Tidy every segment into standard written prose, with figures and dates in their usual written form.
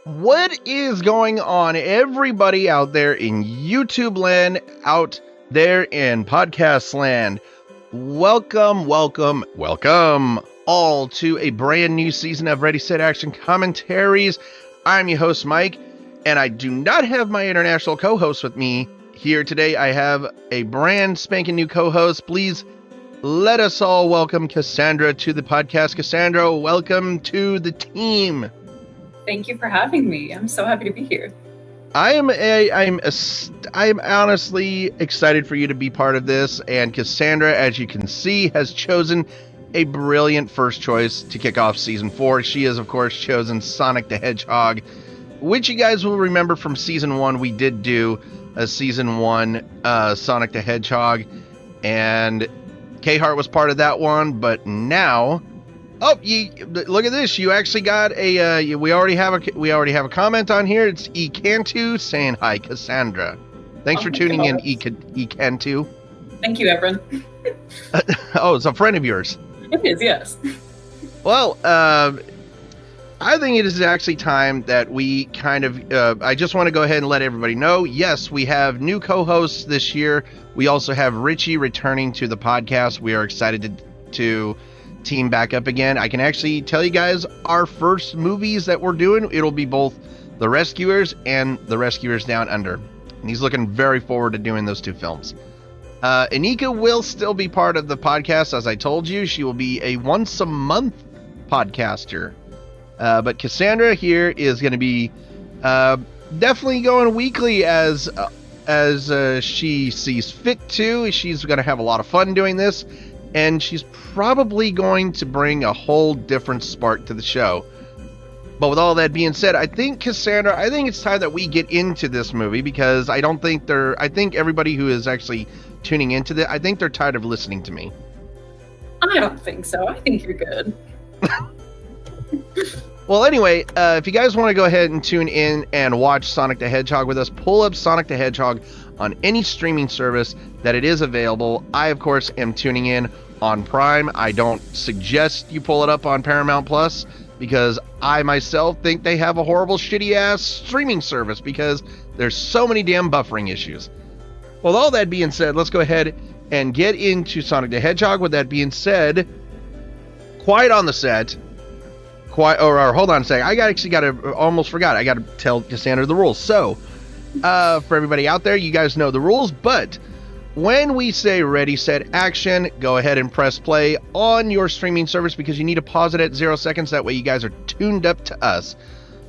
What is going on, everybody out there in YouTube land, out there in podcast land? Welcome all to a brand new season of Ready, Set, Action commentaries. I'm your host, Mike, and I do not have my international co-host with me here today. I have a brand spanking new co-host. Please let us all welcome Cassandra to the podcast. Cassandra, welcome to the team. Thank you for having me. I'm so happy to be here. I'm honestly excited for you to be part of this, and Cassandra, as you can see, has chosen a brilliant first choice to kick off season 4. She has, of course, chosen Sonic the Hedgehog, which you guys will remember from season 1. We did do a season 1 Sonic the Hedgehog, and K-Hart was part of that one, but now... Oh, look at this! You actually got a. We already have a comment on here. It's Ecantu saying hi, Cassandra. Thanks for tuning in, Ecantu. Thank you, everyone. Oh, it's a friend of yours. It is, yes. Well, I think it is actually time that we kind of. I just want to go ahead and let everybody know. Yes, we have new co-hosts this year. We also have Richie returning to the podcast. We are excited to team back up again. I can actually tell you guys our first movies that we're doing. It'll be both The Rescuers and The Rescuers Down Under. And he's looking very forward to doing those two films. Anika will still be part of the podcast. As I told you, she will be a once a month podcaster. But Cassandra here is going to be definitely going weekly as she sees fit to. She's going to have a lot of fun doing this. And she's probably going to bring a whole different spark to the show. But with all that being said, I think, Cassandra, it's time that we get into this movie, because I think everybody who is actually tuning into this, I think they're tired of listening to me. I don't think so. I think you're good. Well, anyway, if you guys want to go ahead and tune in and watch Sonic the Hedgehog with us, pull up Sonic the Hedgehog on any streaming service that it is available. I, of course, am tuning in on Prime. I don't suggest you pull it up on Paramount Plus, because I myself think they have a horrible, shitty-ass streaming service, because there's so many damn buffering issues. Well, with all that being said, let's go ahead and get into Sonic the Hedgehog. With that being said, quiet on the set. Or hold on a second. Almost forgot. I got to tell Cassandra the rules. So, for everybody out there, you guys know the rules, but when we say ready, set, action, go ahead and press play on your streaming service, because you need to pause it at 0 seconds. That way you guys are tuned up to us.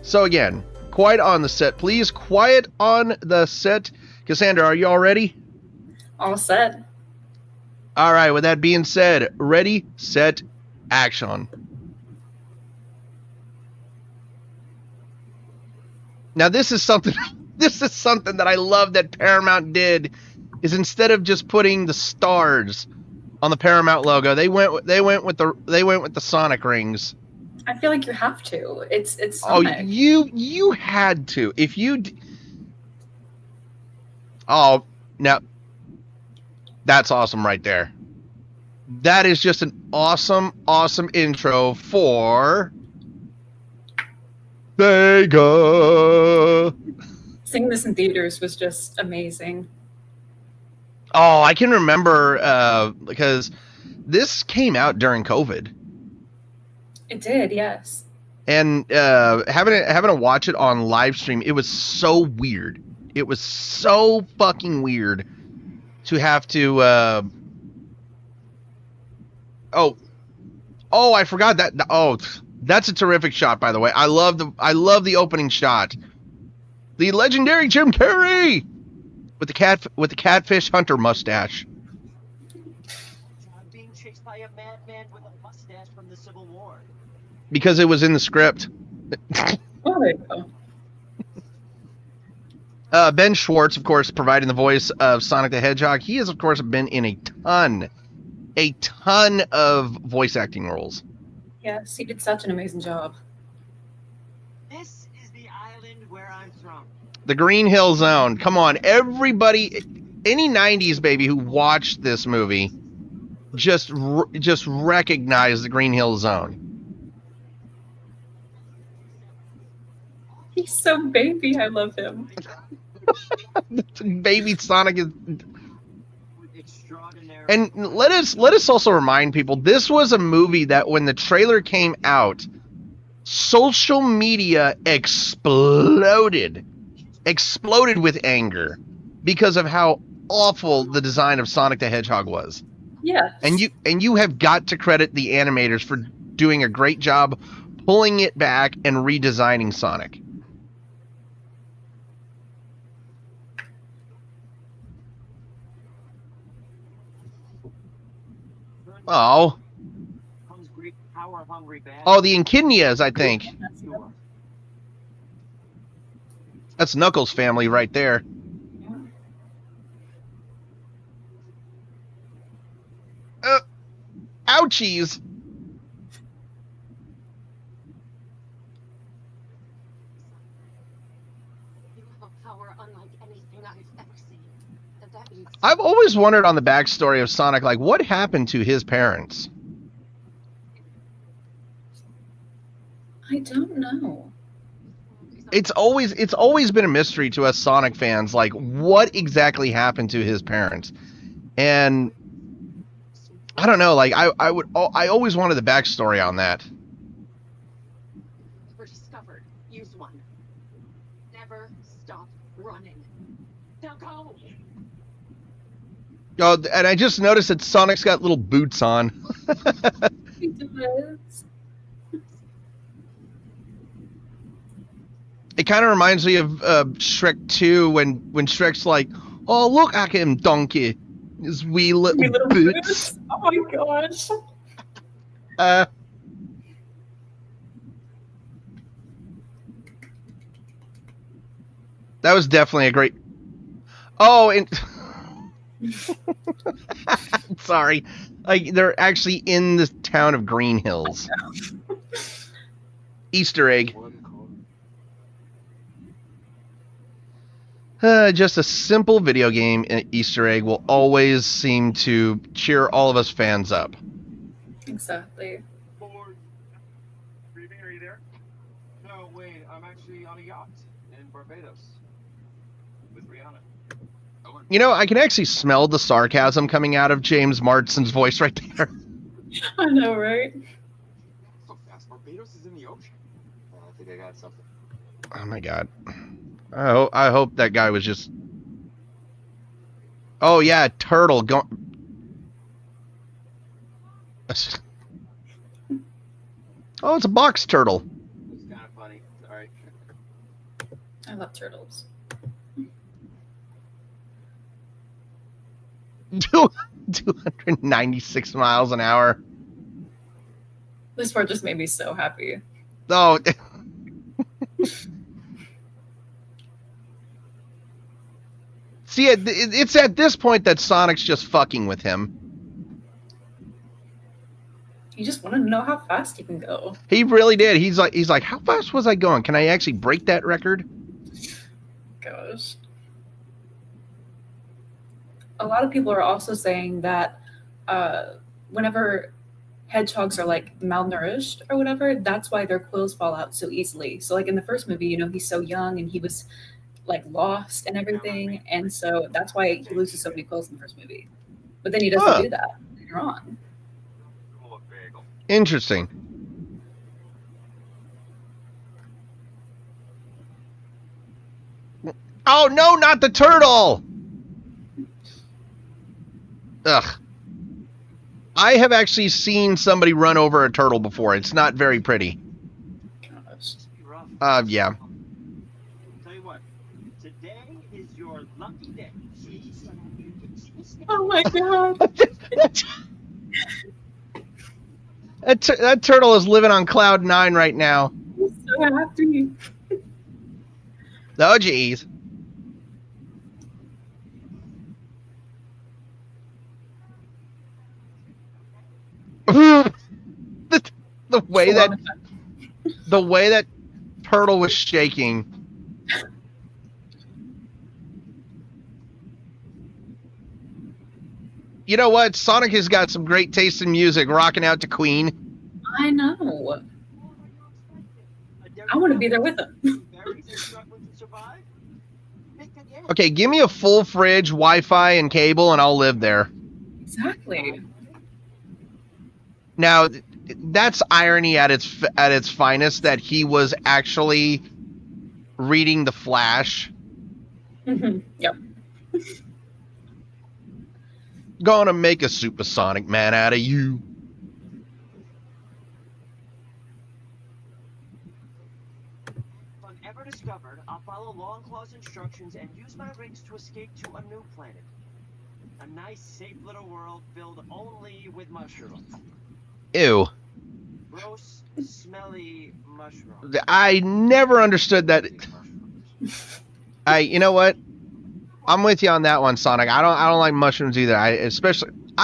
So again, quiet on the set, please. Quiet on the set. Cassandra, are you all ready? All set. All right, with that being said, ready, set, action. Now this is something that I love that Paramount did, is instead of just putting the stars on the Paramount logo, they went with the Sonic rings. I feel like you have to. It's Sonic. Oh, you had to. If you Oh, now that's awesome right there. That is just an awesome intro for Sega. Seeing this in theaters was just amazing. Oh, I can remember because this came out during COVID. It did, yes. And having to watch it on live stream, it was so weird. It was so fucking weird to have to. Oh, I forgot that. Oh, that's a terrific shot, by the way. I love the opening shot. The legendary Jim Carrey with the catfish hunter mustache. I'm being chased by a madman with a mustache from the Civil War. Because it was in the script. Oh, there you go. Ben Schwartz, of course, providing the voice of Sonic the Hedgehog. He has, of course, been in a ton of voice acting roles. Yes, he did such an amazing job. This is the island where I'm from. The Green Hill Zone. Come on, everybody, any 90s baby who watched this movie, just recognize the Green Hill Zone. He's so baby. I love him. Baby Sonic is. Extraordinary. And let us also remind people, this was a movie that when the trailer came out, social media exploded with anger because of how awful the design of Sonic the Hedgehog was. Yes. And you have got to credit the animators for doing a great job pulling it back and redesigning Sonic. Oh. Oh, the Echidnas, I think. That's Knuckles' family right there. Ouchies. I've always wondered on the backstory of Sonic, like, what happened to his parents? I don't know. It's always been a mystery to us Sonic fans, like, what exactly happened to his parents? And I don't know, like, I always wanted the backstory on that. Never discovered. Use one. Never stop running. Now go. Oh, and I just noticed that Sonic's got little boots on. He does. It kind of reminds me of Shrek 2 when Shrek's like, "Oh, look at him, donkey, his wee little boots." Oh my gosh. That was definitely a great. Oh, and sorry, like they're actually in the town of Green Hills. Easter egg. Just a simple video game Easter egg will always seem to cheer all of us fans up. Exactly. Are you there? No, wait. I'm actually on a yacht in Barbados with Rihanna. You know, I can actually smell the sarcasm coming out of James Marsden's voice right there. I know, right? So fast. Barbados is in the ocean. I think I got something. Oh my god. I hope that guy was just. Oh yeah, turtle. Oh, it's a box turtle. It's kind of funny. Sorry. I love turtles. 296 miles an hour. This part just made me so happy. Oh. See, it's at this point that Sonic's just fucking with him. He just wanted to know how fast he can go. He really did. He's like, how fast was I going? Can I actually break that record? Gosh. A lot of people are also saying that whenever hedgehogs are like malnourished or whatever, that's why their quills fall out so easily. So like in the first movie, you know, he's so young and he was like lost and everything, and so that's why he loses so many quills in the first movie. But then he doesn't do that later on. Interesting. Oh no, not the turtle! Ugh. I have actually seen somebody run over a turtle before. It's not very pretty. Gosh. Yeah. Tell you what, today is your lucky day. Oh my god. That turtle is living on cloud 9 right now. I'm so happy. Oh, geez. the way that turtle was shaking. You know what? Sonic has got some great taste in music, rocking out to Queen. I know. I want to be there with them. Berries and struggling to survive? Okay, give me a full fridge, Wi-Fi, and cable, and I'll live there. Exactly. Now, that's irony at its finest, that he was actually reading the Flash. Yep. Gonna make a supersonic man out of you. If ever discovered, I'll follow Longclaw's instructions and use my rings to escape to a new planet. A nice, safe little world filled only with mushrooms. Ew. Gross, smelly mushrooms. I never understood that. You know what? I'm with you on that one, Sonic. I don't like mushrooms either. I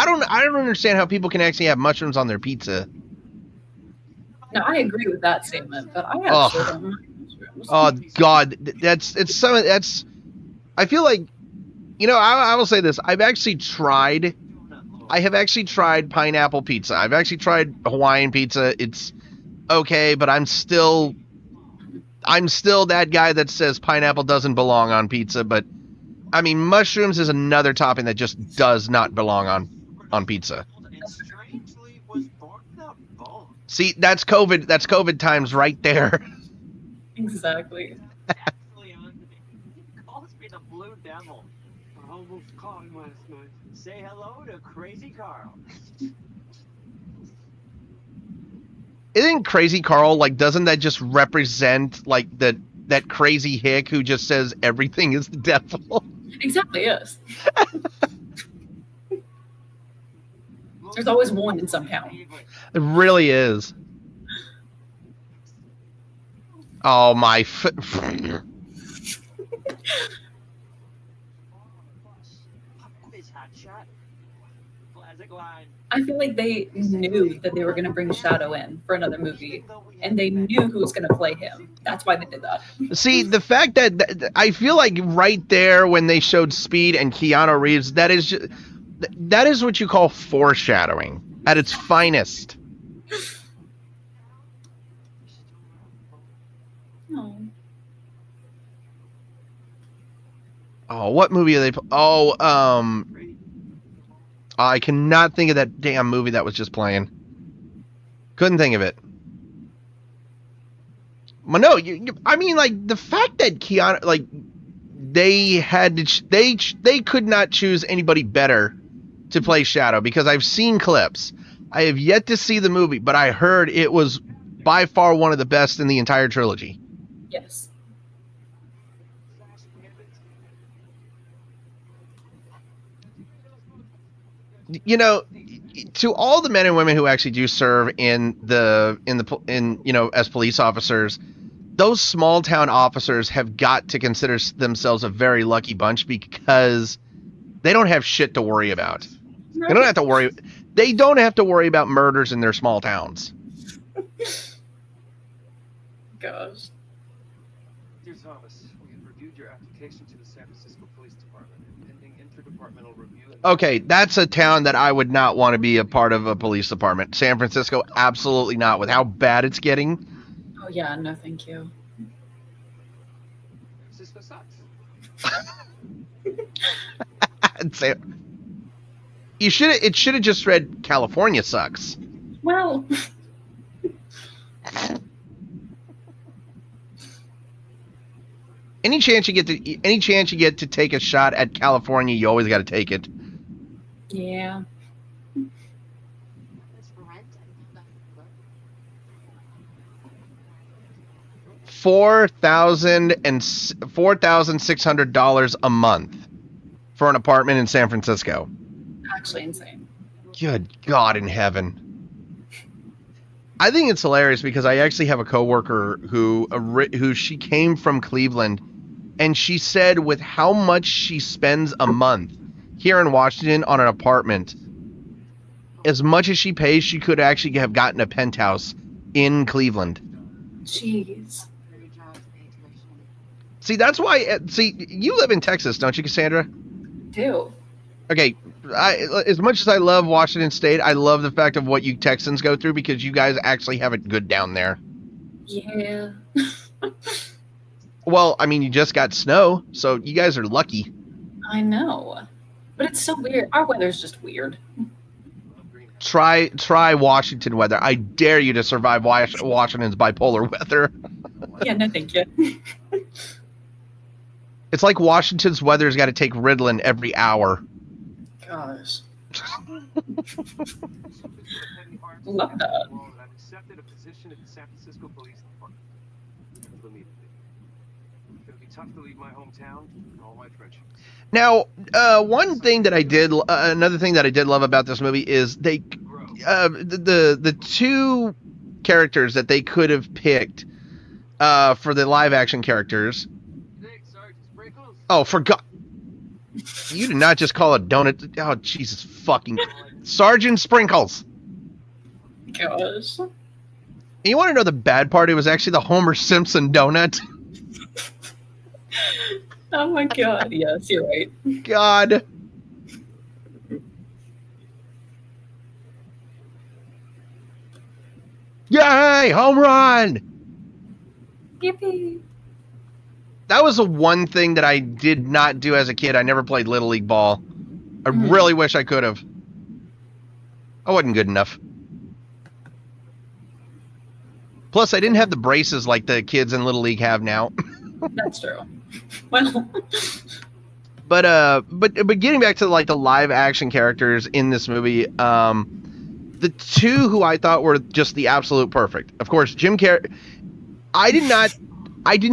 don't understand how people can actually have mushrooms on their pizza. No, I agree with that statement, but I actually don't like mushrooms. Oh God, that's. I feel like, I will say this. I have actually tried pineapple pizza. I've actually tried Hawaiian pizza. It's okay, but I'm still that guy that says pineapple doesn't belong on pizza. But I mean, mushrooms is another topping that just does not belong on pizza. See, that's COVID. That's COVID times right there. Exactly. Actually, he calls me the Blue Devil. I almost caught him last night. Say hello to Crazy Carl. Isn't Crazy Carl, like, doesn't that just represent, like, that crazy hick who just says everything is the devil? Exactly, yes. There's always one in some town. It really is. Oh, my... I feel like they knew that they were going to bring Shadow in for another movie, and they knew who was going to play him. That's why they did that. See, the fact that I feel like right there when they showed Speed and Keanu Reeves, that is what you call foreshadowing at its finest. Oh, what movie are they? I cannot think of that damn movie that was just playing. Couldn't think of it. But no, I mean, like, the fact that Keanu, like, they had to, they could not choose anybody better to play Shadow, because I've seen clips. I have yet to see the movie, but I heard it was by far one of the best in the entire trilogy. Yes. To all the men and women who actually do serve in as police officers, those small town officers have got to consider themselves a very lucky bunch, because they don't have shit to worry about. Right. They don't have to worry about murders in their small towns. Gosh. Dear Thomas, we have reviewed your application to the San Francisco Police Department, pending interdepartmental review. Okay, that's a town that I would not want to be a part of a police department. San Francisco, absolutely not. With how bad it's getting. Oh yeah, no, thank you. San Francisco sucks. It should have just read California sucks. Well. Any chance you get to take a shot at California, you always got to take it. Yeah. $4,600 a month for an apartment in San Francisco. Actually insane. Good God in heaven. I think it's hilarious because I actually have a coworker who she came from Cleveland, and she said with how much she spends a month here in Washington on an apartment, as much as she pays, she could actually have gotten a penthouse in Cleveland. Jeez. See, that's why. See, you live in Texas, don't you, Cassandra? Do. Okay, as much as I love Washington State, I love the fact of what you Texans go through, because you guys actually have it good down there. Yeah. Well, I mean, you just got snow, so you guys are lucky. I know. But it's so weird. Our weather's just weird. Try Washington weather. I dare you to survive Washington's bipolar weather. Yeah, no thank you. It's like Washington's weather's got to take Ritalin every hour. Gosh. Love that. I've accepted a position at the San Francisco Police Department. Believe me. It's gonna be tough to leave my hometown and all my friendships. Now, one thing that I did, another thing that I did love about this movie is they, the two characters that they could have picked for the live action characters. Oh, forgot. You did not just call it donut. Oh, Jesus fucking. Sergeant Sprinkles. Gosh. And you want to know the bad part? It was actually the Homer Simpson donut. Oh my god, yes, you're right. God. Yay! Home run! Yippee. That was the one thing that I did not do as a kid. I never played Little League ball. I really wish I could have. I wasn't good enough. Plus, I didn't have the braces like the kids in Little League have now. That's true. Well, but getting back to like the live action characters in this movie, the two who I thought were just the absolute perfect. Of course, Jim Carrey. I did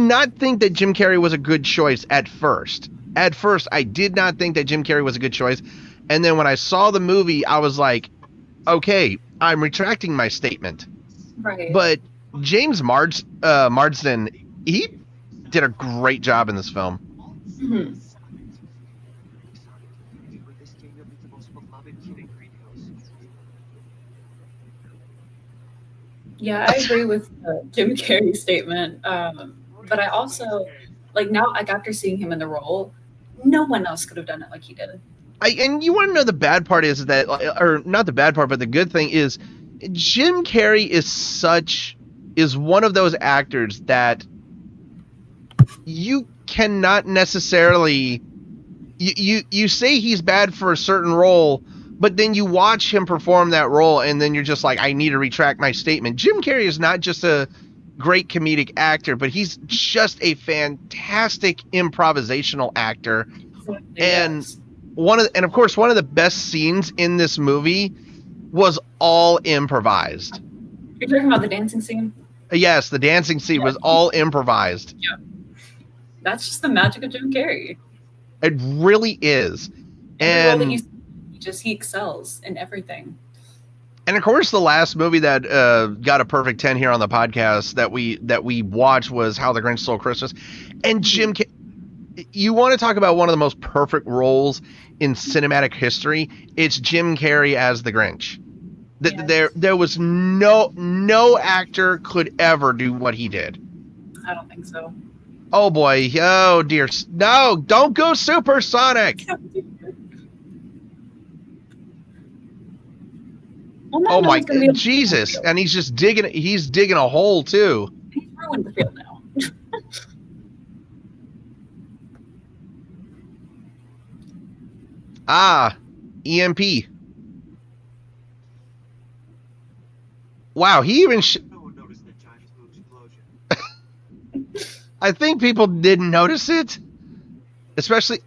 not think that Jim Carrey was a good choice at first. At first, I did not think that Jim Carrey was a good choice. And then when I saw the movie, I was like, okay, I'm retracting my statement. right. But James Marsden, he did a great job in this film. Mhm. Yeah, I agree with Jim Carrey's statement. But I also, like, now, like, after seeing him in the role, no one else could have done it like he did. And you want to know the bad part is that, or not the bad part, but the good thing is, Jim Carrey is one of those actors that you cannot necessarily, you say he's bad for a certain role, but then you watch him perform that role, and then you're just like, I need to retract my statement. Jim Carrey is not just a great comedic actor, but he's just a fantastic improvisational actor. And Yes. of course, one of the best scenes in this movie was all improvised. You're talking about the dancing scene? Yes, the dancing scene was all improvised. That's just the magic of Jim Carrey. It really is. Every role that And you see, he excels in everything. of course, the last movie that got a perfect 10 here on the podcast that we watched was How the Grinch Stole Christmas. And Jim Carrey, you want to talk about one of the most perfect roles in cinematic history? It's Jim Carrey as the Grinch. Yes. There was no actor could ever do what he did. I don't think so. Oh boy, oh dear, no! Don't go supersonic. Well, no, Oh no my one's gonna be able to Jesus! do it. And he's just digging. He's digging a hole too. He's ruined the field now. Ah, EMP. Wow, he even. No one noticed that Chinese movie explosion. I think people didn't notice it, especially.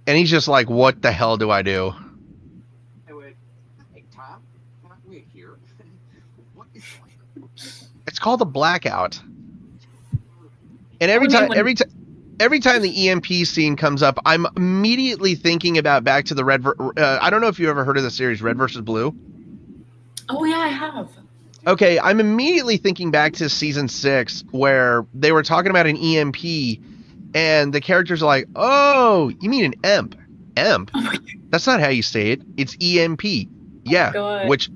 And he's just like, "What the hell do I do?" Hey, wait. Hey, Tom. Wait here. What is going on? It's called a blackout. And every time the EMP scene comes up, I'm immediately thinking about back to the I don't know if you ever heard of the series Red versus Blue. Oh yeah, I have. Okay, I'm immediately thinking back to season 6 where they were talking about an EMP, and the characters are like, "Oh, you mean an EMP? EMP? Oh my That's not how you say it. It's EMP. Yeah, God. which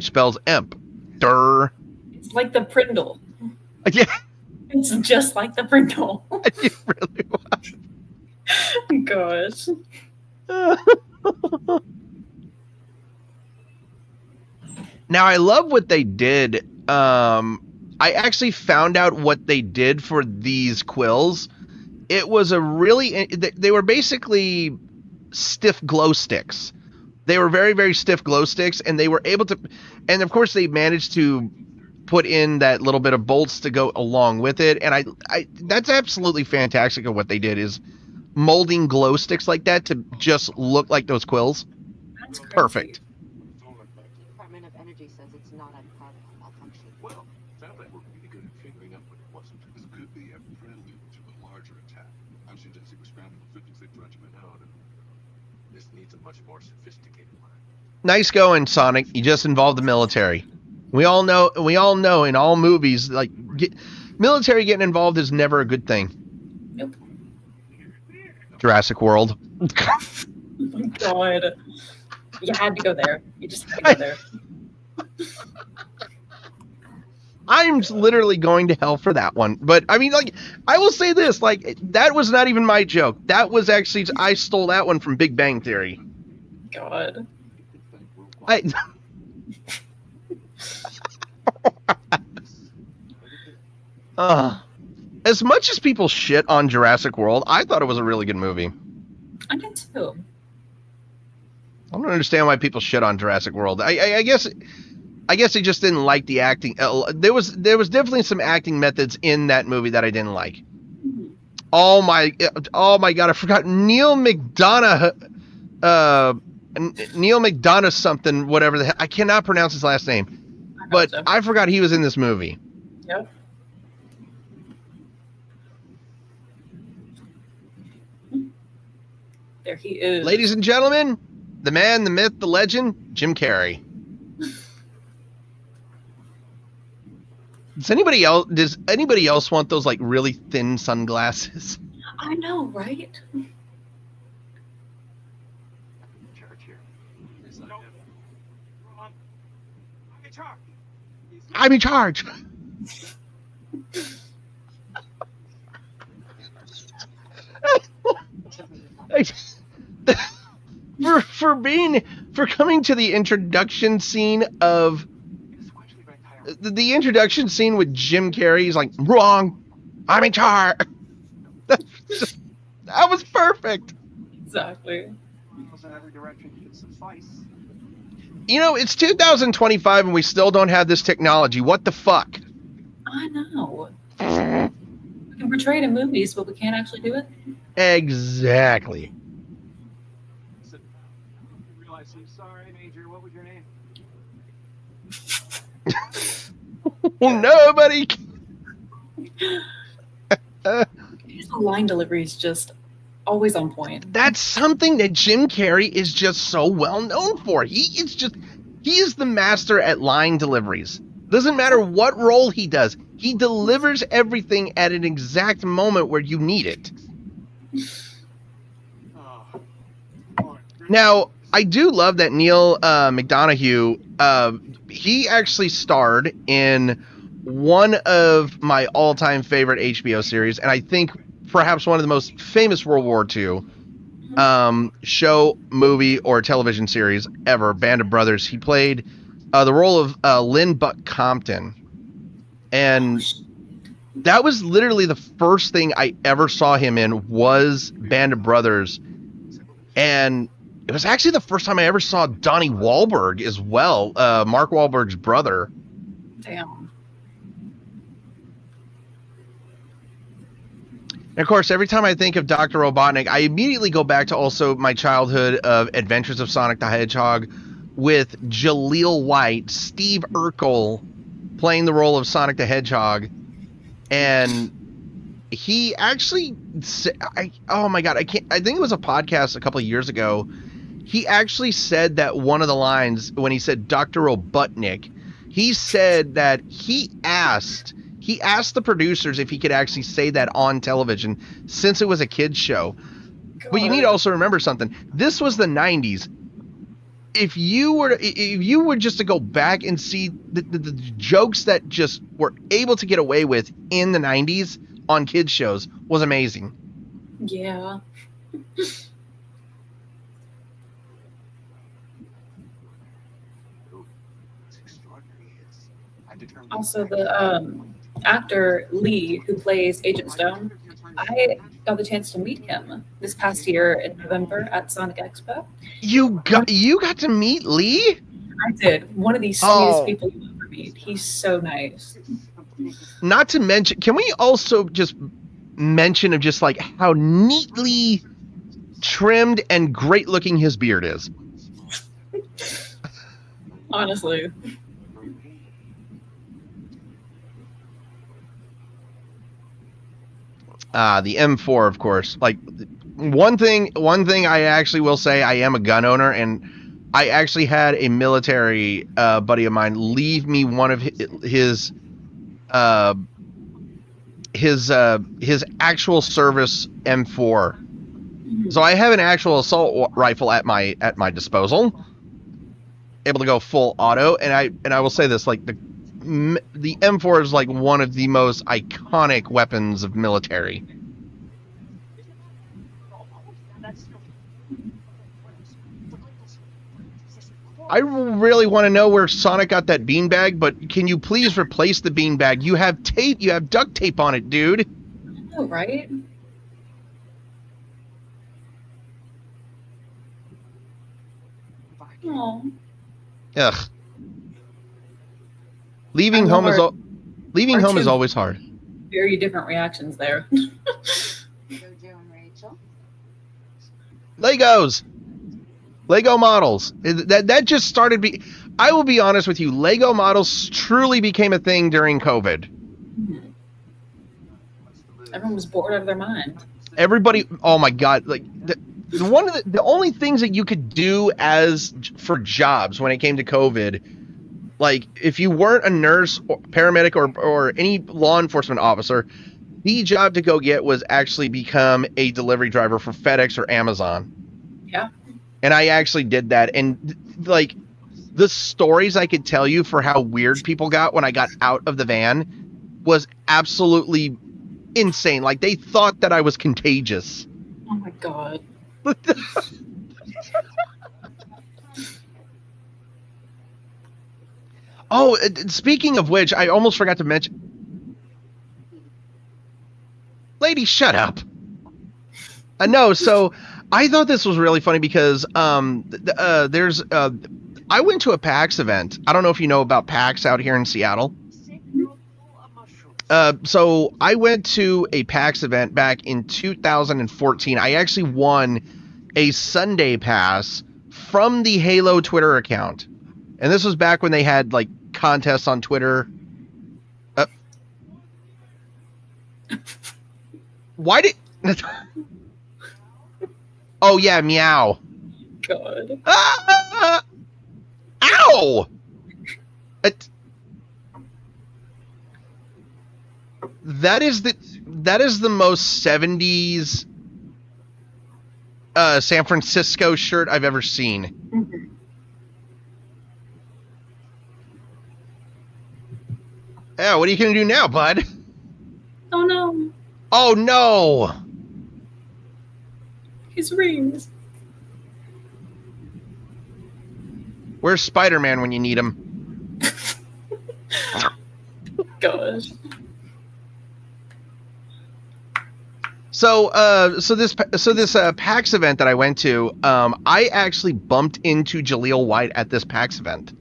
spells EMP. Durr. It's like the Prindle. Yeah, It's just like the Prindle. it really Gosh. was. Now, I love what they did. I actually found out what they did for these quills. It was a really... They were basically stiff glow sticks. They were very, very stiff glow sticks, and they were able to... And, of course, they managed to put in that little bit of bolts to go along with it. And I that's absolutely fantastic of what they did, is molding glow sticks like that to just look like those quills. That's crazy. Perfect. The Department of Energy says it's not a particle malfunction. Well, sounds like we're really good at figuring out what it wasn't. This could be a prelude to a larger attack. I'm suggesting we scramble the 56th Regiment out. This needs a much more sophisticated line. Nice going, Sonic. You just involved the military. We all know in all movies, like, military getting involved is never a good thing. Nope. Jurassic World. Oh my god. You had to go there. You just had to go there. I'm literally going to hell for that one. But, I mean, like, I will say this, like, that was not even my joke. That was actually, I stole that one from Big Bang Theory. God. As much as people shit on Jurassic World, I thought it was a really good movie. I did too. I don't understand why people shit on Jurassic World. I guess they just didn't like the acting. There was definitely some acting methods in that movie that I didn't like. Mm-hmm. Oh my god, I forgot Neil McDonough. Neil McDonough something, whatever the hell. I cannot pronounce his last name. But I forgot he was in this movie. Yep. There he is. Ladies and gentlemen, the man, the myth, the legend, Jim Carrey. Does anybody else want those, like, really thin sunglasses? I know, right? Charge here. No. Wrong. I'm in charge. I'm in charge. for coming to the introduction scene of the introduction scene with Jim Carrey, he's like, wrong, I'm in charge. That was perfect. Exactly. In every direction should suffice. You know, it's 2025 and we still don't have this technology. What the fuck? I know. We can portray it in movies, but we can't actually do it. Exactly. Realize I'm sorry, Major. What was your name? Nobody. His line delivery is just always on point. That's something that Jim Carrey is just so well known for. He is the master at line deliveries. Doesn't matter what role he does. He delivers everything at an exact moment where you need it. Now, I do love that Neil McDonough, he actually starred in one of my all-time favorite HBO series, and I think perhaps one of the most famous World War II show, movie, or television series ever, Band of Brothers. He played the role of Lynn Buck Compton, and that was literally the first thing I ever saw him in was Band of Brothers, and it was actually the first time I ever saw Donnie Wahlberg as well, Mark Wahlberg's brother. Damn. And of course, every time I think of Dr. Robotnik, I immediately go back to also my childhood of Adventures of Sonic the Hedgehog with Jaleel White, Steve Urkel playing the role of Sonic the Hedgehog. And he actually, oh my God, I think it was a podcast a couple of years ago. He actually said that one of the lines when he said Dr. Robotnik, he said that he asked the producers if he could actually say that on television since it was a kid's show. God. But you need to also remember something. This was the 90s. If you were just to go back and see the jokes that just were able to get away with in the 90s on kids shows was amazing. Yeah. Also, the actor Lee, who plays Agent Stone, I got the chance to meet him this past year in November at Sonic Expo. You got to meet Lee? I did. One of the sweetest people you'll ever meet. He's so nice. Not to mention, can we also just mention of just like how neatly trimmed and great looking his beard is? Honestly. The M4, of course. Like one thing I actually will say, I am a gun owner, and I actually had a military buddy of mine leave me one of his actual service M4. So I have an actual assault rifle at my disposal, able to go full auto, and I will say this, like the M4 is like one of the most iconic weapons of military. I really want to know where Sonic got that beanbag, but can you please replace the beanbag? You have tape, you have duct tape on it, dude. Oh, right? Aww. Ugh. Leaving home is always hard. Very different reactions there. Jojo and Rachel. Legos. Lego models. That just started I will be honest with you, Lego models truly became a thing during COVID. Everyone was bored out of their mind. Everybody, oh my god, like one of the only things that you could do for jobs when it came to COVID, like if you weren't a nurse or paramedic or any law enforcement officer, the job to go get was actually become a delivery driver for FedEx or Amazon. Yeah. And I actually did that, and like the stories I could tell you for how weird people got when I got out of the van was absolutely insane. Like they thought that I was contagious. Oh my god. Oh, speaking of which, I almost forgot to mention. Lady, shut up. No, so I thought this was really funny because there's I went to a PAX event. I don't know if you know about PAX out here in Seattle. So I went to a PAX event back in 2014. I actually won a Sunday pass from the Halo Twitter account. And this was back when they had like contests on Twitter. Why did... Oh yeah, meow. God. Ow! That is the most 70s San Francisco shirt I've ever seen. Mm-hmm. Yeah, what are you gonna do now, bud? Oh no. Oh no! His rings. Where's Spider-Man when you need him? Gosh. So this PAX event that I went to, I actually bumped into Jaleel White at this PAX event.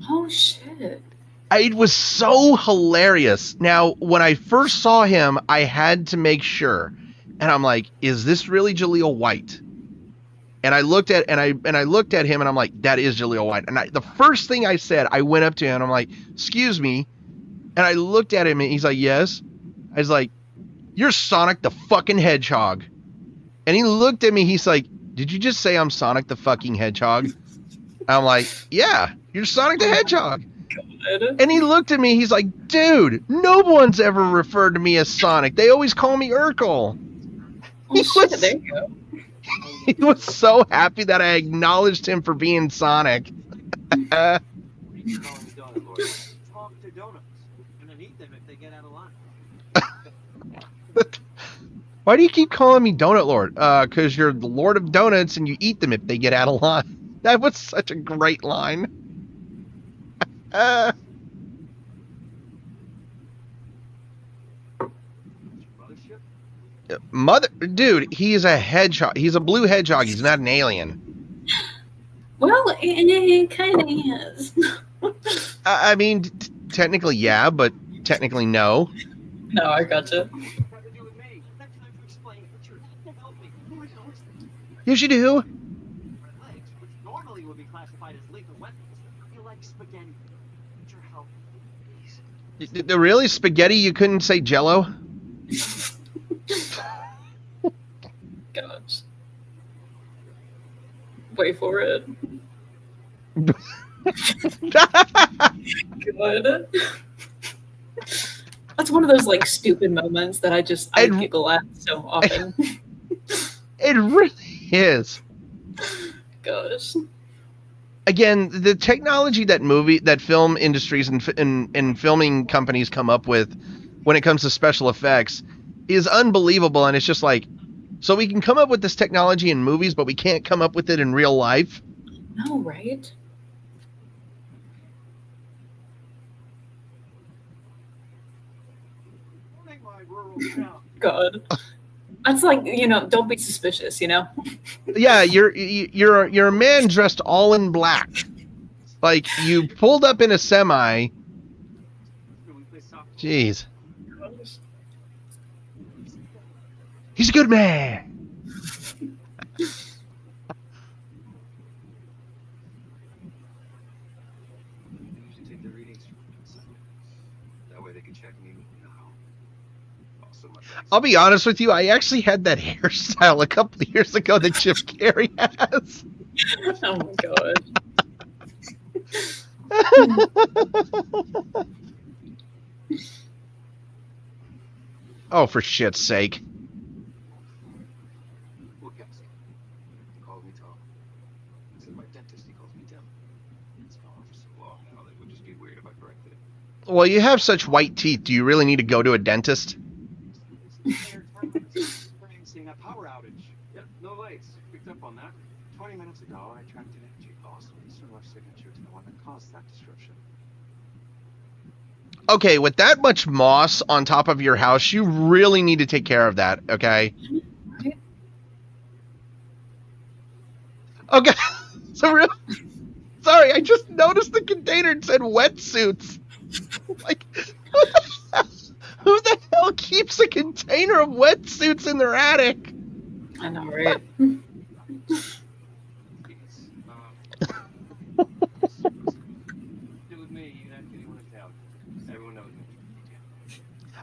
Oh shit. It was so hilarious. Now, when I first saw him, I had to make sure, and I'm like, "Is this really Jaleel White?" And I looked at him, and I'm like, "That is Jaleel White." And the first thing I said, I went up to him, and I'm like, "Excuse me," and I looked at him, and he's like, "Yes." I was like, "You're Sonic the fucking Hedgehog," and he looked at me. He's like, "Did you just say I'm Sonic the fucking Hedgehog?" I'm like, "Yeah, you're Sonic the Hedgehog." And he looked at me, he's like, "Dude, no one's ever referred to me as Sonic. They always call me Urkel." There you go. He was so happy that I acknowledged him for being Sonic. Talk to donuts. You're gonna eat them if they get out of line. Why do you keep calling me Donut Lord? Because you're the Lord of Donuts and you eat them if they get out of line. That was such a great line. ship? Mother, dude, he's a hedgehog. He's a blue hedgehog. He's not an alien. Well, it kind of is. I mean, technically, yeah, but technically, no. No, I gotcha. Nothing to do with me. I'm trying to explain. Richard, help me. Who is those? Yes, you do. Red legs, which normally would be classified as lethal weapons. You like spaghetti. Richard, help me, please. The really spaghetti? You couldn't say Jello? Gosh. Wait for it. Good. That's one of those like stupid moments that I giggle at so often. It really is. Gosh. Again, the technology that film industries and filming companies come up with when it comes to special effects is unbelievable, and it's just like, so we can come up with this technology in movies, but we can't come up with it in real life. No, right? Morning, my rural town. God. That's like, don't be suspicious, Yeah, you're a man dressed all in black. Like, you pulled up in a semi. Jeez. He's a good man. They usually take the readings from that way they can check me. Also, I'll be honest with you, I actually had that hairstyle a couple of years ago that Jeff Carrey has. Oh my god. Oh, for shit's sake. Look, guys, he called me Tom. I said my dentist, he calls me Tim. It's gone on for so long now that it would just be weird if I corrected it. Well, you have such white teeth. Do you really need to go to a dentist? Experiencing a power outage. Yep, no lights. Picked up on that. 20 minutes ago, I tracked an energy loss with a similar signature to the one that caused that disruption. Okay, with that much moss on top of your house, you really need to take care of that, okay? Okay. So sorry, I just noticed the container said wetsuits. Like, who the hell keeps a container of wetsuits in their attic? I know, right?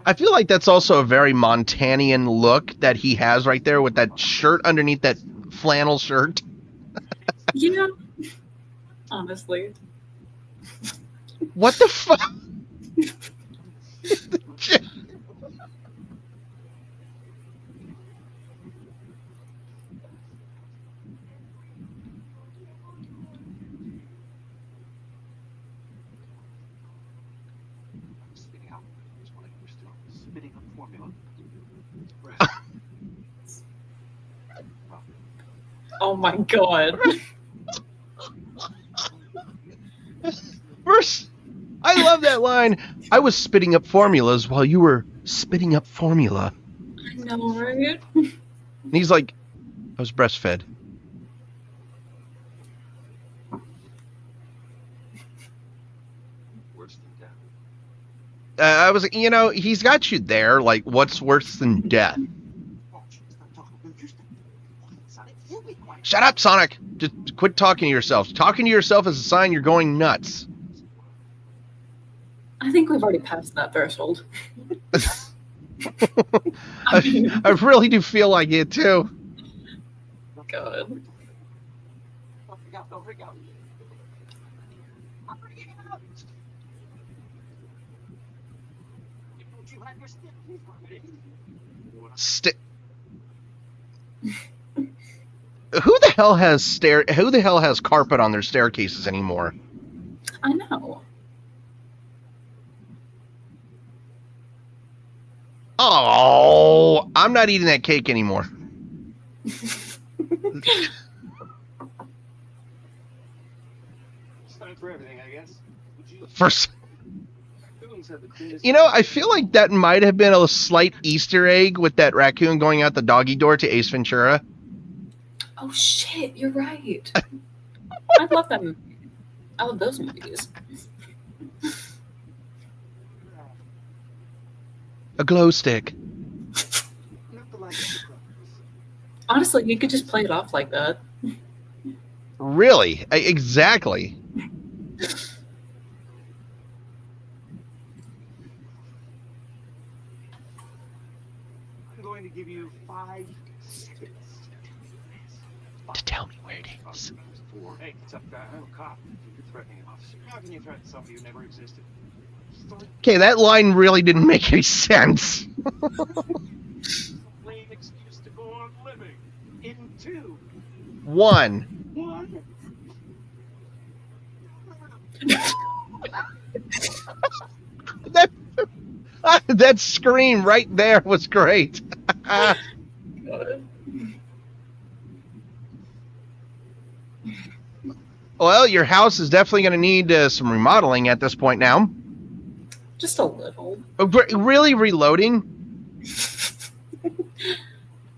I feel like that's also a very Montanian look that he has right there with that shirt underneath that flannel shirt. Yeah. Honestly. What the fuck? Spitting up formula. Oh my god. First, I love that line. I was spitting up formulas while you were spitting up formula. I know, right? And he's like, I was breastfed. Worse than death. I was, he's got you there. Like, what's worse than death? Shut up, Sonic. Just quit talking to yourself. Talking to yourself is a sign you're going nuts. I think we've already passed that threshold. I really do feel like it, too. God. Don't freak out. I'm freaking out. Don't you have your stick Stick. Who the hell has carpet on their staircases anymore? I know. Oh, I'm not eating that cake anymore. It's time for everything, I guess. First, Who raccoons have the cleanest. You know, I feel like that might have been a slight Easter egg with that raccoon going out the doggy door to Ace Ventura. Oh shit, you're right. I love that movie. I love those movies. A glow stick. Not the light of the crows. Honestly, you could just play it off like that. Really? Exactly. I'm going to give you 5 seconds To tell me where it is. Hey, tough guy, I'm a cop. You're threatening an officer. How can you threaten somebody who never existed? Okay, that line really didn't make any sense. Lame excuse to go on living. In 2, 1. 1. That scream right there was great. Well, your house is definitely going to need some remodeling at this point now. Just a little. Really reloading?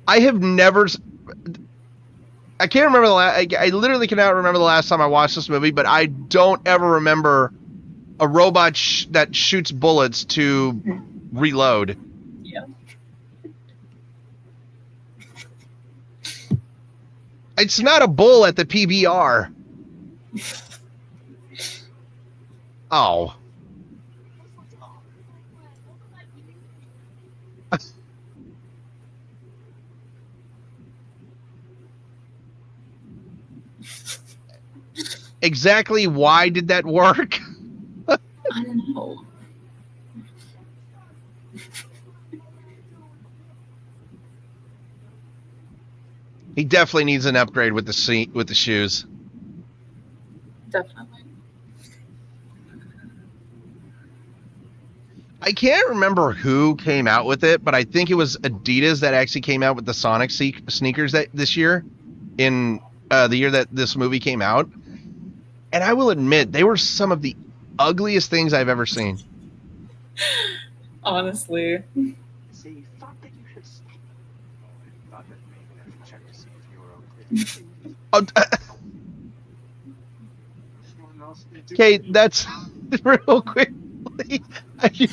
I have never... I can't remember the last... I literally cannot remember the last time I watched this movie, but I don't ever remember a robot that shoots bullets to reload. Yeah. It's not a bull at the PBR. Oh. Exactly why did that work? I don't know. He definitely needs an upgrade with the seat, with the shoes. Definitely. I can't remember who came out with it, but I think it was Adidas that actually came out with the Sonic sneakers this year, in the year that this movie came out. And I will admit, they were some of the ugliest things I've ever seen. Honestly. See, thought that you should stop. I thought that maybe I should check to see if you were okay. Okay, That's real quickly.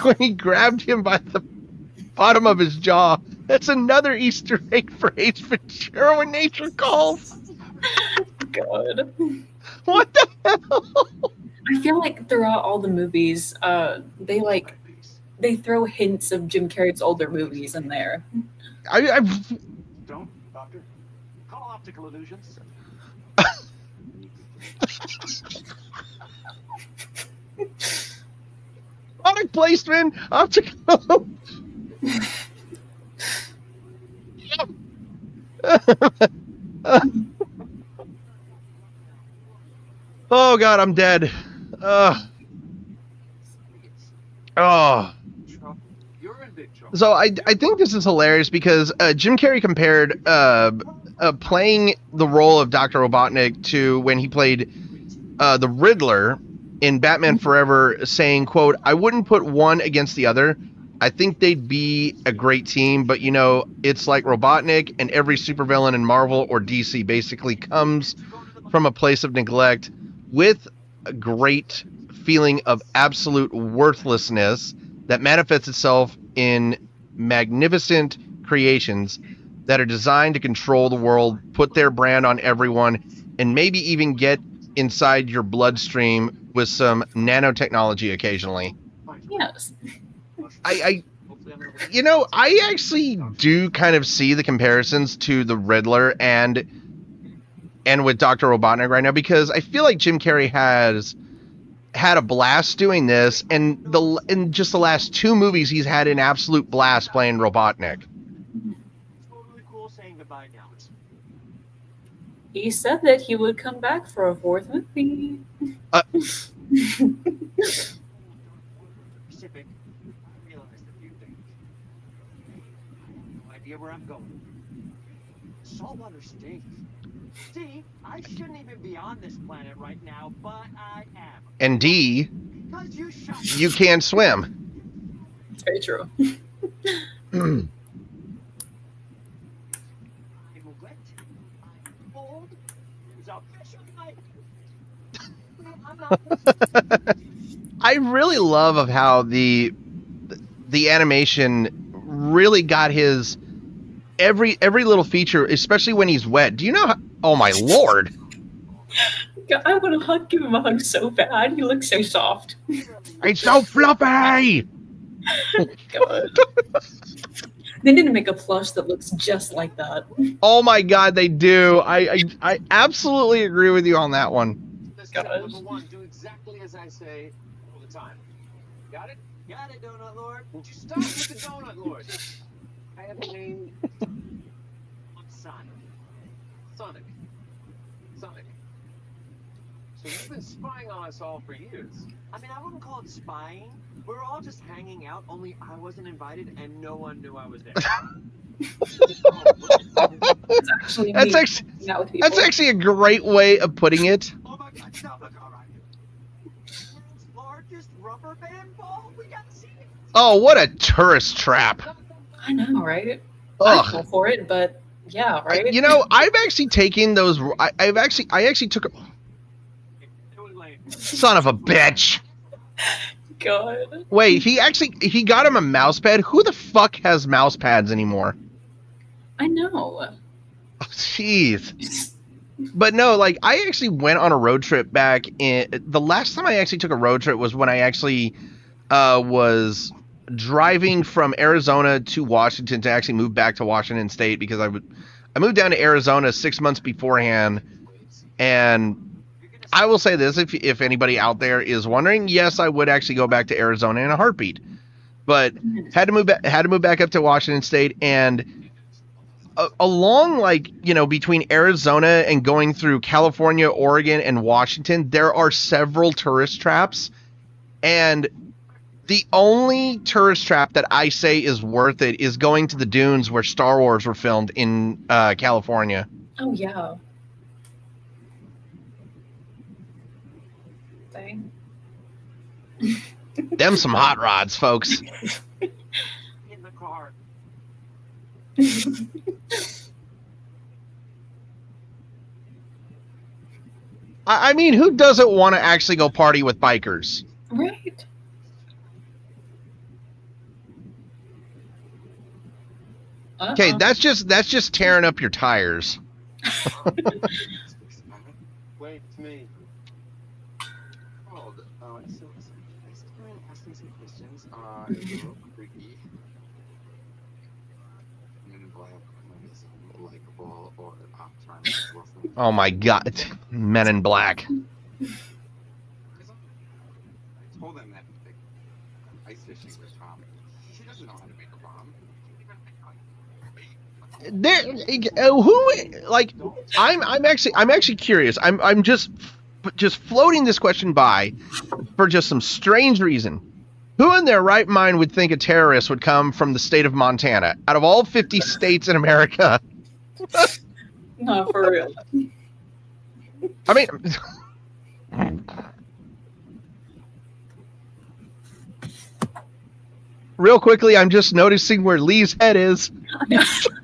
When he grabbed him by the bottom of his jaw, that's another Easter egg for Ace Ventura when nature calls. God. What the hell? I feel like throughout all the movies, they throw hints of Jim Carrey's older movies in there. Don't, doctor. Call optical illusions. Product placement, optical. Oh God, I'm dead. Oh. You're in big trouble. So I think this is hilarious because Jim Carrey compared playing the role of Dr. Robotnik to when he played the Riddler in Batman Forever, saying, quote, "I wouldn't put one against the other. I think they'd be a great team, but, you know, it's like Robotnik and every supervillain in Marvel or DC basically comes from a place of neglect with a great feeling of absolute worthlessness that manifests itself in magnificent creations that are designed to control the world, put their brand on everyone, and maybe even get inside your bloodstream with some nanotechnology occasionally." Yes. I actually do kind of see the comparisons to the Riddler and with Dr. Robotnik right now, because I feel like Jim Carrey has had a blast doing this, and in just the last 2 movies he's had an absolute blast playing Robotnik. Totally cool saying goodbye now. He said that he would come back for a 4th movie. Pacific, I realized a few things. No idea where I'm going. Saltwater stinks. See, I shouldn't even be on this planet right now, but I am. And D, Because you shot you can't swim. It's very true. I'm wet. I'm cold. There's a fish in my. I'm not. I really love of how the animation really got his every little feature, especially when he's wet. Do you know how, oh my lord. God, I want to give him a hug so bad. He looks so soft. It's so fluffy. God. They need to make a plush that looks just like that. Oh my god, they do. I absolutely agree with you on that one. Step number 1, do exactly as I say all the time. Got it? Got it, Donut Lord. Would you stop with the Donut Lord? I have a name. I'm Sonic. Sonic. Sonic. So you've been spying on us all for years. I mean, I wouldn't call it spying. We were all just hanging out, only I wasn't invited and no one knew I was there. It's actually That's me actually hanging out with people. that's actually a great way of putting it. Oh my god, stop, look, all right. World's largest rubber band ball? We got to see it. Oh, what a tourist trap. I know, right? I Ugh. fell for it, but yeah, right? You know, I've actually taken those. I actually took a It was lame. son of a bitch. God. Wait, he got him a mouse pad. Who the fuck has mouse pads anymore? I know. Oh, jeez. But no, like I actually went on a road trip back in the last time I actually took a road trip was when I actually was driving from Arizona to Washington to actually move back to Washington State because I moved down to Arizona 6 months beforehand. And I will say this, if anybody out there is wondering, yes, I would actually go back to Arizona in a heartbeat. But had to move back up to Washington State, and along, like, you know, between Arizona and going through California, Oregon, and Washington, there are several tourist traps. And the only tourist trap that I say is worth it is going to the dunes where Star Wars were filmed in California. Oh, yeah. Dang. Them some hot rods, folks. In the car. I mean, who doesn't want to actually go party with bikers? Right. Okay, that's just tearing up your tires. Wait, it's me. Oh, so next time asking some questions, it's a little creepy. Men in Black is likable or trying to listen. Oh my god, Men in Black. I told them that like, ice fishing was Tom. She doesn't know how to make a bomb. I'm actually curious. I'm just floating this question by for just some strange reason. Who in their right mind would think a terrorist would come from the state of Montana? Out of all 50 states in America. No, for real. I mean, real quickly, I'm just noticing where Lee's head is.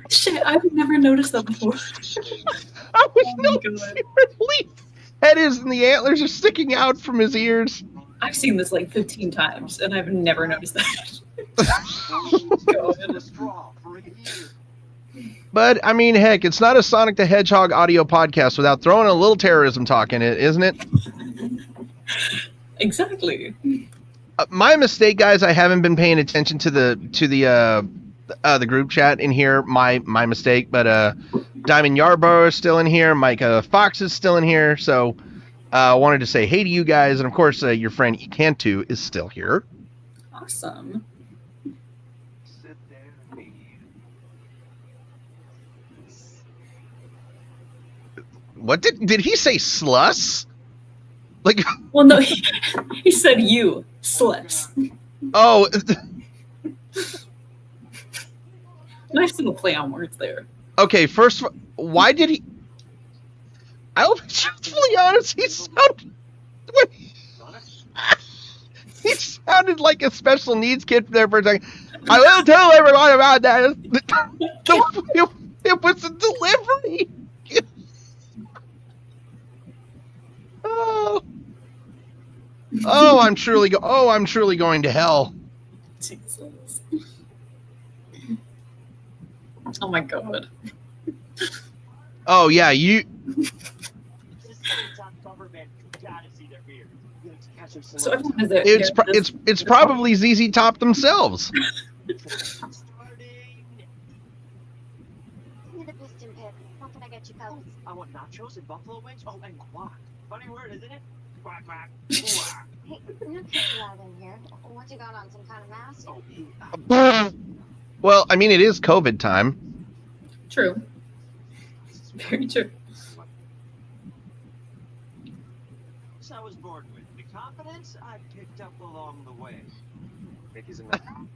Shit, I've never noticed that before. I was Oh my noticing God. where Lee's head is, and the antlers are sticking out from his ears. I've seen this like 15 times, and I've never noticed that. A straw for a year. But, I mean, heck, it's not a Sonic the Hedgehog audio podcast without throwing a little terrorism talk in it, isn't it? Exactly. My mistake, guys. I haven't been paying attention to the group chat in here. My mistake. But Diamond Yarborough is still in here. Micah Fox is still in here. So I wanted to say hey to you guys, and of course, your friend Ecantu is still here. Awesome. Sit there and be. What did he say? Sluss? Like, Well, no, he said you, sluts. oh. Nice little play on words there. Okay, first, why did he? I'll be truthfully honest. He sounded He sounded like a special needs kid there for a second. I will tell everyone about that. It was a delivery. I'm truly going to hell. Jesus. Oh my god. Oh yeah, you. So everyone is there. It's probably ZZ Top themselves. Give me the piston pick. What can I get you, fellas? I want nachos and buffalo wings. Oh, and guac. Funny word, isn't it? Quack, quack, quack. Hey, you're not too loud in here. What you got on? Some kind of mask? Oh, Well, I mean, it is COVID time. True. Very true. So I was born with the confidence I picked up along the way. Think he's a man.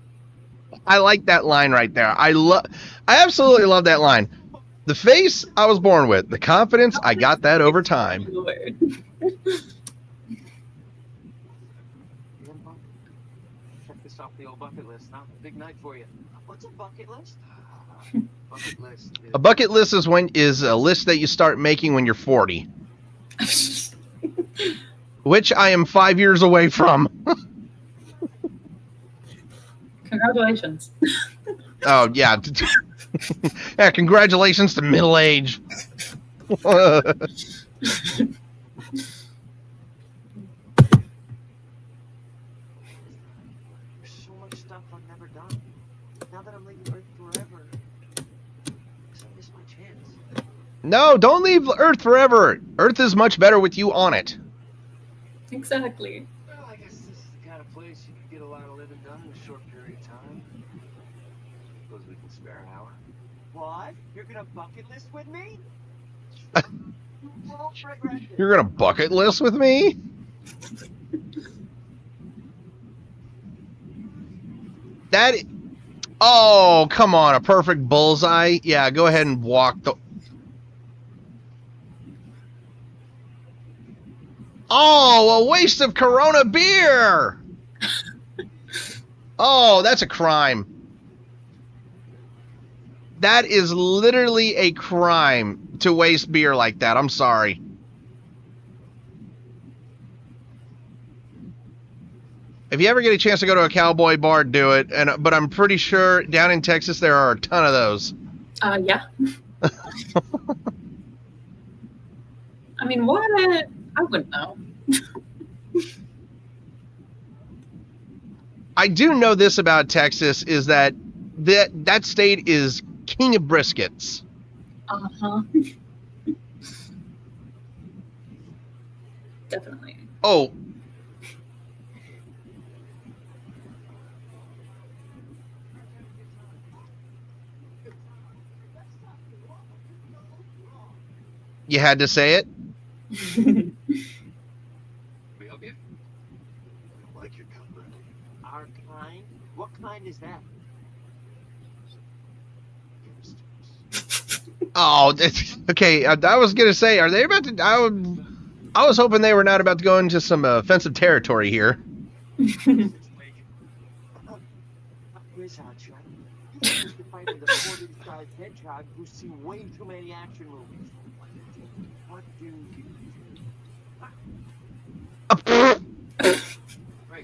I like that line right there. I absolutely love that line. The face I was born with, the confidence I got that over time. Lord. Check this off the old bucket list. Now, big night for you. What's a bucket list? Bucket list. A bucket list is a list that you start making when you're 40, which I am 5 years away from. Congratulations. Oh yeah. Yeah, congratulations to middle age. There's so much stuff I've never done. Now that I'm leaving Earth forever, I miss my chance. No, don't leave Earth forever. Earth is much better with you on it. Exactly. Well, I guess this is the kind of place you can get a lot of living done in a short period of time. Suppose we can spare an hour. What? You're gonna bucket list with me? You're gonna bucket list with me? Oh, come on, a perfect bullseye. Yeah, go ahead and walk the. Oh, a waste of Corona beer. Oh, that's a crime. That is literally a crime to waste beer like that. I'm sorry. If you ever get a chance to go to a cowboy bar, do it. But I'm pretty sure down in Texas there are a ton of those. Yeah. I mean, what? I wouldn't know. I do know this about Texas is that state is king of briskets. Uh-huh. Definitely. Oh. You had to say it? We help you? I like your company. Our kind? What kind is that? Oh, okay. I was gonna say, are they about to? I was hoping they were not about to go into some offensive territory here. Here's how I try. You used to fight with a 40-sized hedgehog who's seen way too many action movies. What do you do? Right.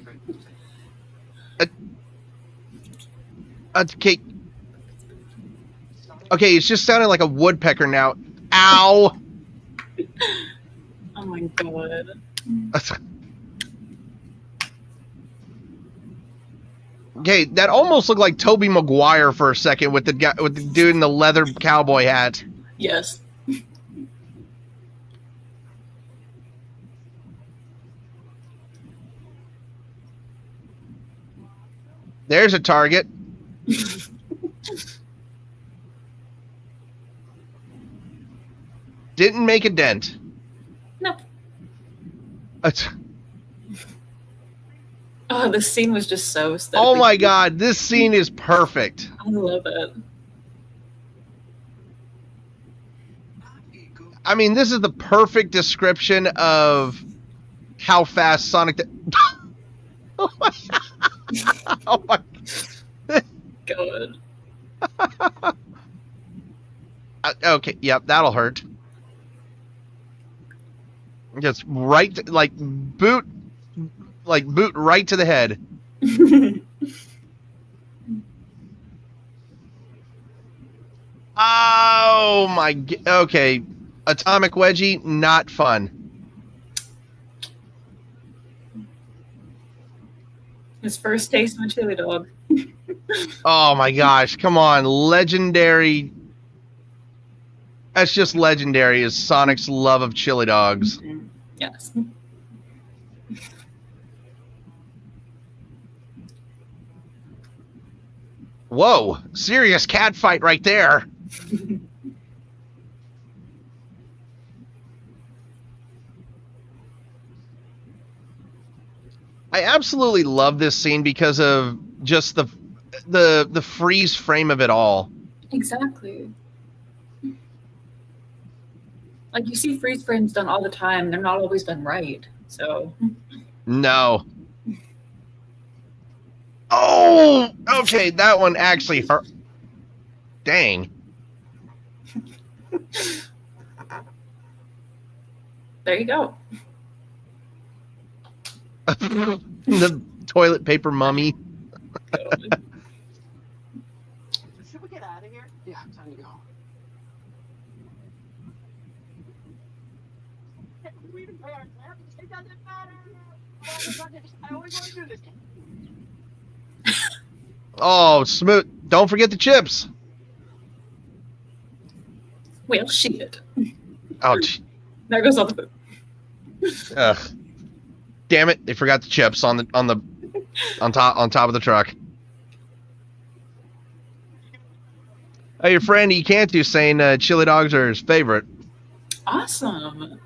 Okay. Okay, it's just sounding like a woodpecker now. Ow! Oh my god. Okay, that almost looked like Tobey Maguire for a second with the dude in the leather cowboy hat. Yes. There's a target. Didn't make a dent. No. Oh, this scene was just so aesthetic. Oh my god, this scene is perfect. I love it. I mean, this is the perfect description of how fast Sonic Oh my. God. Okay, yep, that'll hurt. Just right, boot right to the head. Oh my. Okay, atomic wedgie, not fun. His first taste of a chili dog. Oh my gosh, come on, legendary. That's just legendary. Is Sonic's love of chili dogs. Yes. Whoa, serious cat fight right there. I absolutely love this scene because of just the freeze frame of it all. Exactly. Like, you see freeze frames done all the time. They're not always done right. So. No. Oh, okay, that one actually hurt. Dang. There you go. The toilet paper mummy. Should we get out of here? Yeah, time to go. We didn't pay our taxes. It doesn't matter. I always want to do this. Oh, smooth. Don't forget the chips. Well, shit. Ouch. There goes all the food. Ugh. Damn it! They forgot the chips on top of the truck. Oh, your friend Ikantu saying chili dogs are his favorite. Awesome.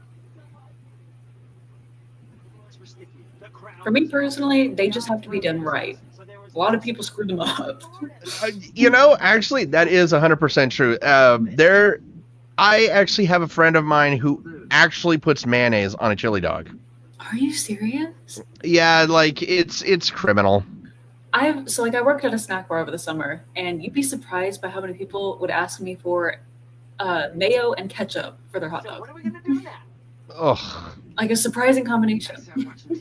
For me personally, they just have to be done right. A lot of people screw them up. Actually, that is 100% true. I actually have a friend of mine who actually puts mayonnaise on a chili dog. Are you serious? Yeah, it's criminal. I worked at a snack bar over the summer, and you'd be surprised by how many people would ask me for mayo and ketchup for their hot So dog. what are we gonna do now? Ugh. Like a surprising combination.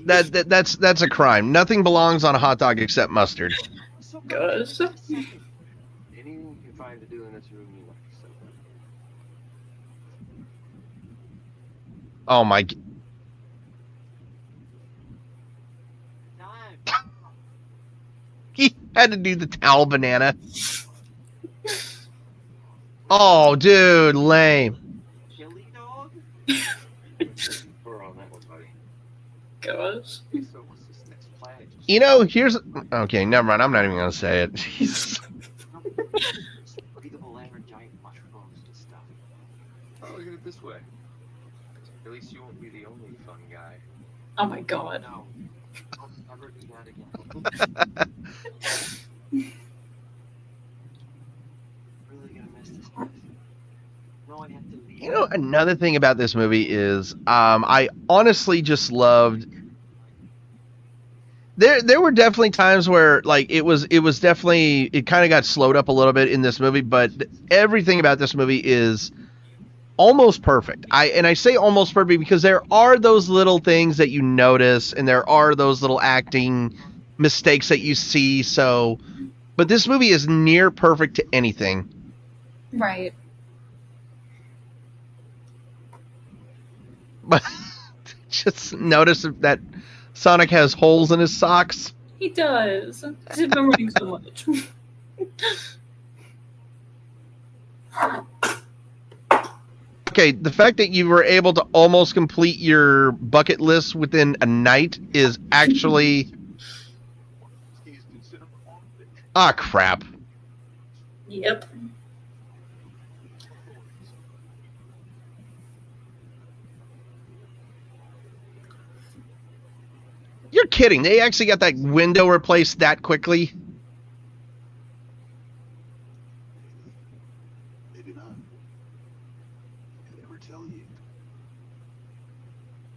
That's a crime. Nothing belongs on a hot dog except mustard. Gosh. Anything you can find to do in this room you like. So. Oh my. Time. He had to do the towel banana. Oh, dude, lame. Chili dog? We're on that one, buddy. Gosh. So what's this next plan? Here's... Okay, never mind. I'm not even going to say it. Jesus. Breathable air and giant mushrooms and stuff. Oh, look at it this way. At least you won't be the only fun guy. Oh my god. No. I'll never do that again. Really gonna miss this place. No, I have to leave. Another thing about this movie is I honestly just loved... There were definitely times where it kind of got slowed up a little bit in this movie, but everything about this movie is almost perfect. I say almost perfect because there are those little things that you notice, and there are those little acting mistakes that you see. But this movie is near perfect to anything. Right. But just notice that Sonic has holes in his socks. He does. He's been running so much. Okay, the fact that you were able to almost complete your bucket list within a night is actually... Ah, crap. Yep. You're kidding. They actually got that window replaced that quickly? They do not. They never tell you.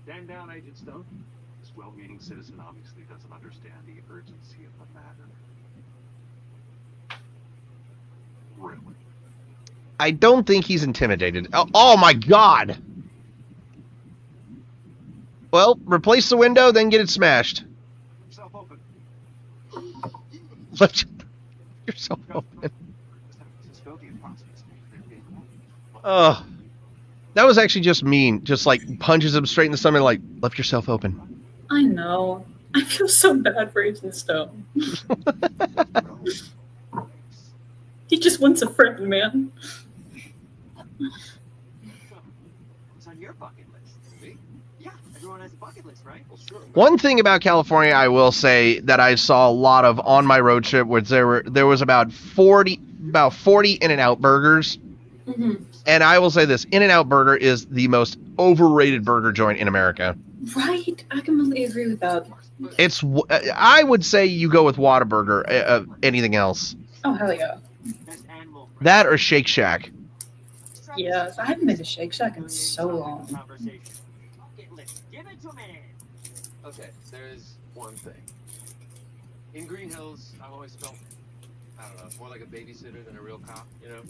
Stand down, Agent Stone. This well-meaning citizen obviously doesn't understand the urgency of the matter. Really? I don't think he's intimidated. Oh my god! Well, replace the window, then get it smashed. Yourself open. Let yourself open. Oh, that was actually just mean. Just like punches him straight in the stomach, like, left yourself open. I know. I feel so bad for Agent Stone. He just wants a friend, man. It's on your bucket list. Me? Yeah, everyone has a bucket list, right? Well, sure. One thing about California, I will say that I saw a lot of on my road trip, was there was about 40 In-N-Out burgers. Mm-hmm. And I will say this, In-N-Out Burger is the most overrated burger joint in America. Right? I completely agree with that. It's, I would say you go with Whataburger, anything else. Oh, hell yeah. There's animal That or Shake Shack. Yes, I haven't been to Shake Shack in so long. Conversation. Bucket list. Give it to me. Okay, there's one thing. In Green Hills, I've always felt, I don't know, more like a babysitter than a real cop, you know?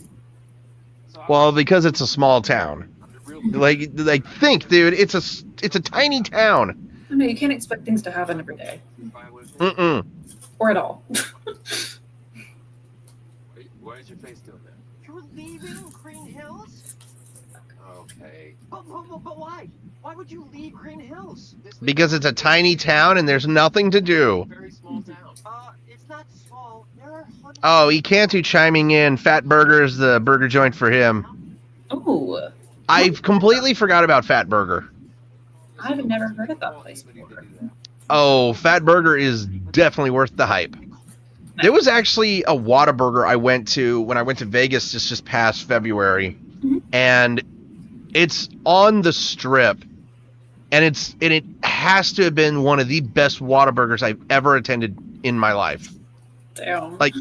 So Well, because it's a small town. Like think, dude, it's a tiny town. I know, you can't expect things to happen every day. Mm-mm. Or at all. Why is your face doing that? You're leaving Green Hills? Okay. But why? Why would you leave Green Hills? Because it's a tiny town and there's nothing to do. Very small town. It's not small. There are hundreds. Oh, Ikantu chiming in. Fat Burger is the burger joint for him. Oh, I completely forgot about Fat Burger. I've never heard of that place Anybody before. to do that. Oh, Fat Burger is definitely worth the hype. There was actually a Whataburger I went to when I went to Vegas just past February, and it's on the Strip, and it has to have been one of the best Whataburgers I've ever attended in my life. Damn. Like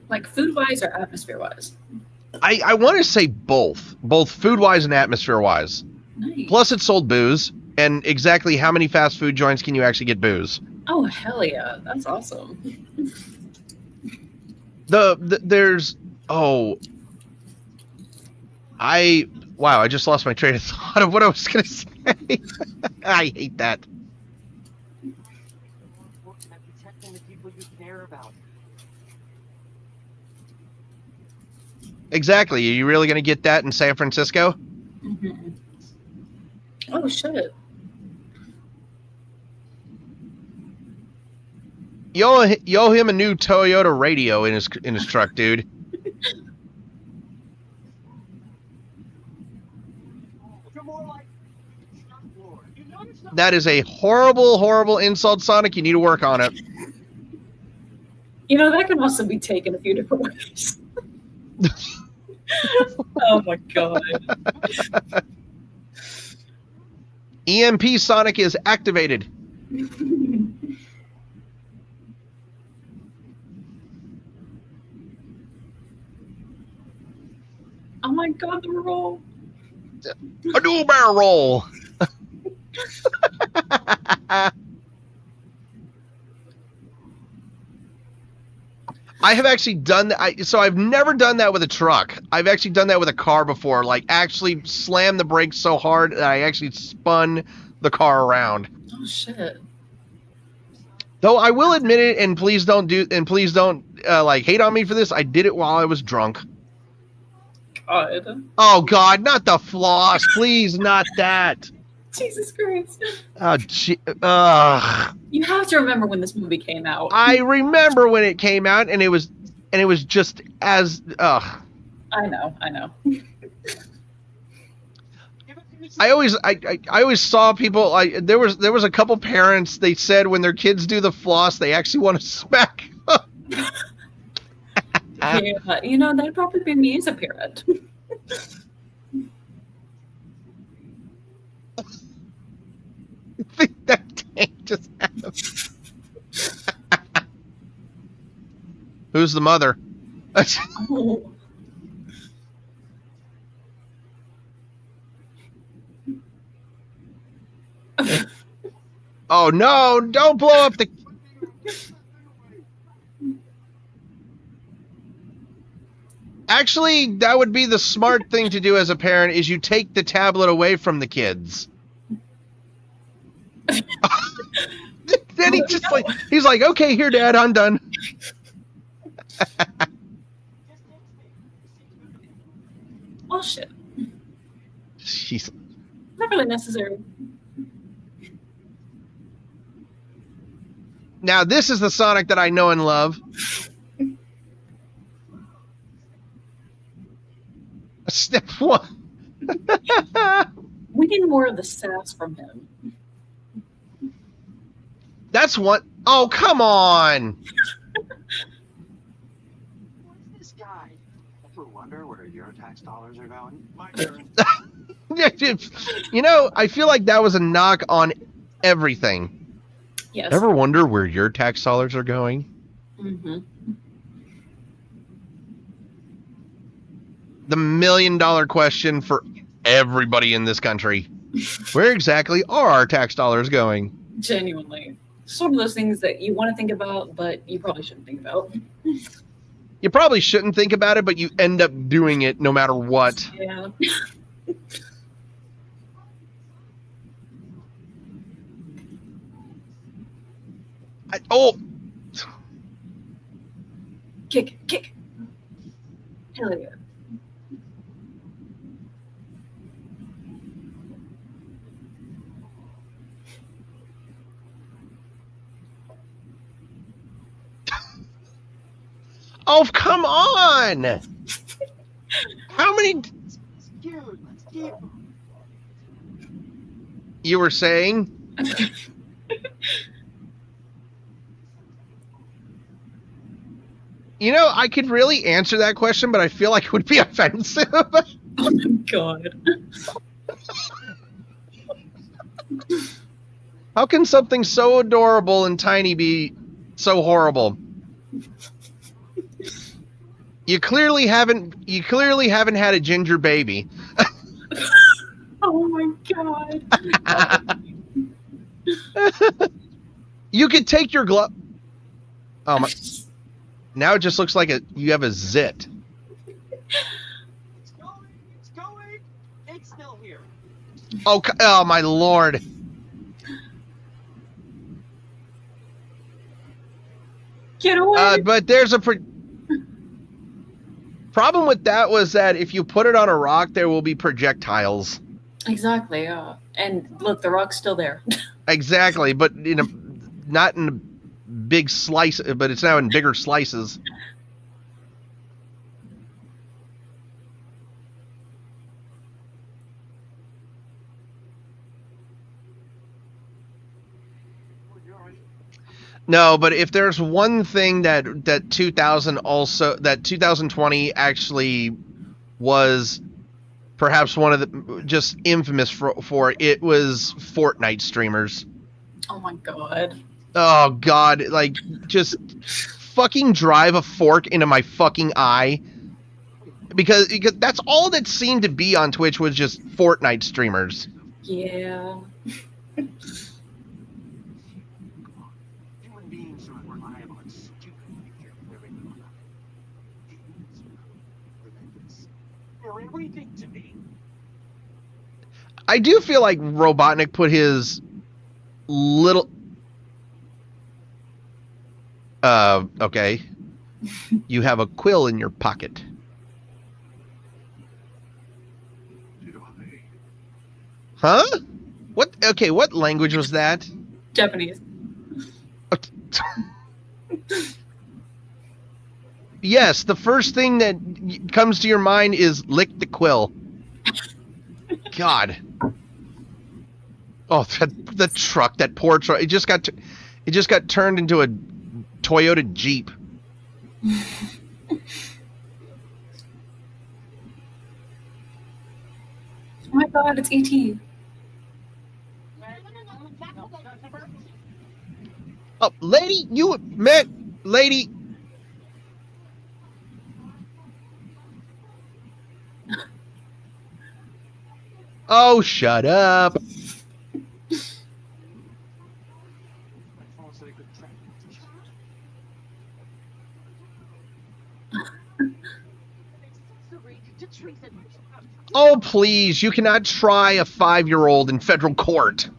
Like food-wise or atmosphere-wise? I want to say both food wise and atmosphere wise. Nice. Plus, it sold booze, and exactly how many fast food joints can you actually get booze? Oh, hell yeah. That's awesome. There's I just lost my train of thought of what I was gonna say. I hate that. Important at protecting the people you care about. Exactly. Are you really gonna get that in San Francisco? Mm-hmm. Oh, shit. You owe him a new Toyota radio in his truck, dude. You're more like Chuck Lord. You know it's not. That is a horrible, horrible insult, Sonic. You need to work on it. You know, that can also be taken a few different ways. Oh, my God. EMP Sonic is activated. Oh, my God, the roll. A new barrel roll. I have actually done that. So I've never done that with a truck. I've actually done that with a car before. Like actually slammed the brakes so hard that I actually spun the car around. Oh, shit. Though I will admit it, and please don't like hate on me for this. I did it while I was drunk. God. Oh God, not the floss, please, not that. Jesus Christ. Oh, You have to remember when this movie came out. I remember when it came out, and it was just as I know. I always saw people like there was a couple parents, they said when their kids do the floss, they actually want to smack. Yeah, you know, that'd probably be me as a parent. I think that tank just happened. Who's the mother? Oh. Oh no, don't blow up the... Actually, that would be the smart thing to do as a parent, is you take the tablet away from the kids. Then he's like, okay, here, Dad, I'm done. Oh shit. Jeez. Not really necessary. Now, this is the Sonic that I know and love. Step one. We need more of the sass from him. That's one. Oh, come on. What's this guy? Ever wonder where your tax dollars are going? My turn. You know, I feel like that was a knock on everything. Yes. Ever wonder where your tax dollars are going? Mm-hmm. The $1 million question for everybody in this country. Where exactly are our tax dollars going? Genuinely. It's one of those things that you want to think about, but you probably shouldn't think about. You probably shouldn't think about it, but you end up doing it no matter what. Yeah. Oh! Kick. Hell yeah. Oh, come on! How many... Cute. Let's keep him. You were saying? You know, I could really answer that question, but I feel like it would be offensive. Oh my god. How can something so adorable and tiny be so horrible? You clearly haven't had a ginger baby. Oh my god. You could take your glove. Oh my. Now it just looks like you have a zit. It's going. It's still here. Oh my lord. Get away. But there's a problem with that was that if you put it on a rock, there will be projectiles. Exactly. And look, the rock's still there. Exactly, but not in a big slice, but it's now in bigger slices. No, but if there's one thing that 2020 actually was perhaps one of the just infamous for it was Fortnite streamers. Oh my god. Oh god, like just fucking drive a fork into my fucking eye. Because that's all that seemed to be on Twitch was just Fortnite streamers. Yeah. Human beings are unreliable and stupid. They're everything to me. I do feel like Robotnik put his little... okay. You have a quill in your pocket. Huh? What? Okay, what language was that? Japanese. Yes, the first thing that comes to your mind is lick the quill. God. Oh, the truck, that poor truck. It just got turned into a Toyota Jeep. Oh my god, it's E.T. Oh, lady, you met, lady. Oh, shut up. treason. Oh, please. You cannot try a 5-year-old in federal court.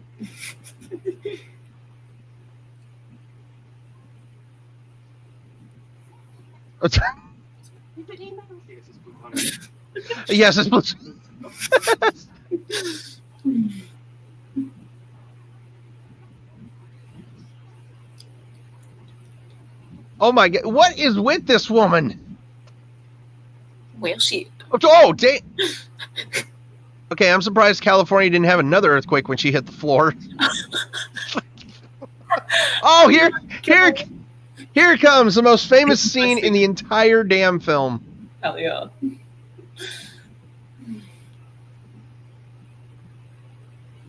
You could email. Yes, it's... Oh my God. What is with this woman? Well, shit. Oh, dang. Okay, I'm surprised California didn't have another earthquake when she hit the floor. Oh, here comes the most famous scene in the entire damn film. Hell yeah.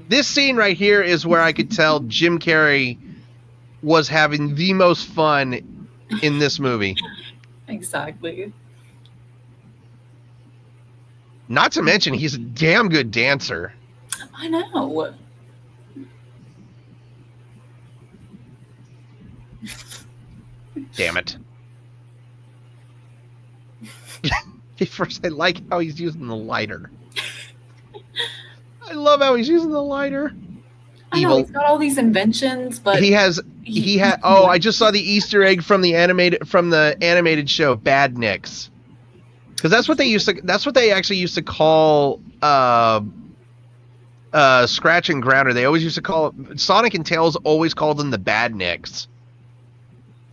This scene right here is where I could tell Jim Carrey was having the most fun in this movie. Exactly. Not to mention, he's a damn good dancer. I know. Damn it. First, I like how he's using the lighter. I love how he's using the lighter. I know, he's got all these inventions, but he had oh, I just saw the Easter egg from the animated show Bad Nicks. Because that's what they actually used to call Scratch and Grounder. They always used to call it, Sonic and Tails always called them the Bad Nicks.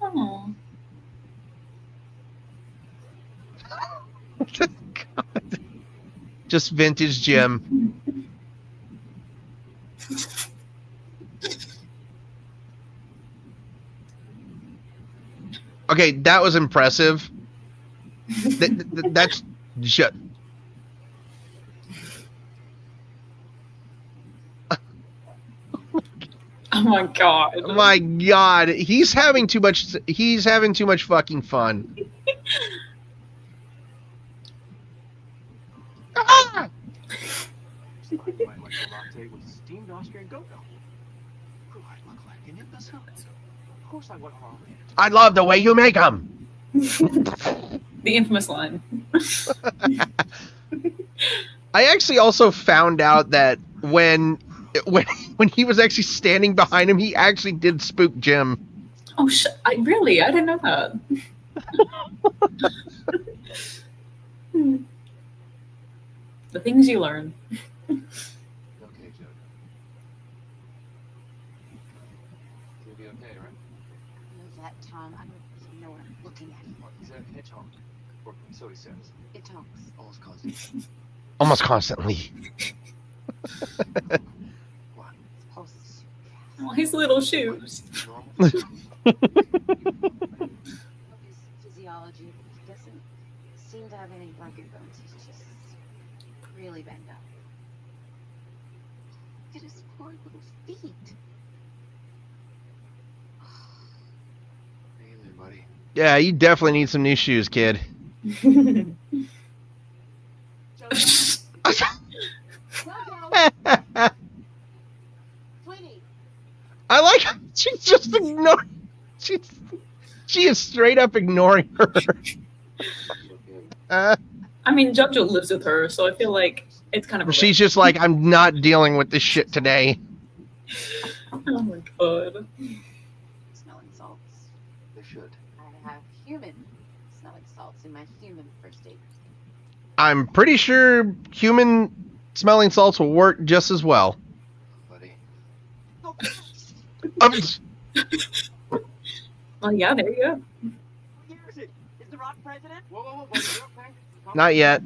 Oh. God. Just vintage Jim. Okay, that was impressive. That's just... Oh my God. My God, he's having too much fucking fun. Ah! Steamed Austrian goat milk. Who I look like an imbecile. Of course I want all of it. I love the way you make them. The infamous line. I actually also found out that when he was actually standing behind him, he actually did spook Jim. Oh, really? I didn't know that. The things you learn. Okay, Joe. You'll be okay, right? Move that tongue. I don't even know what I'm looking at. What, he's a hedgehog. Or so he says. It talks. Almost constantly. Almost constantly. What? Supposed to. Oh, his little shoes. Normal? His physiology, he doesn't seem to have any rugged bones. He's just really banged up. Look at his poor little feet. Hang in there, buddy. Yeah, you definitely need some new shoes, kid. Sweetie. I like how she's just ignoring. She is straight up ignoring her. I mean, JoJo lives with her, so I feel like it's kind of. She's just like, I'm not dealing with this shit today. Oh my God. Smelling salts. They should. I have human smelling salts in my human first aid. I'm pretty sure human smelling salts will work just as well. Buddy. Oh yeah, there you go. Who year is it? Is the Rock president? Whoa, buddy. You okay? Not yet.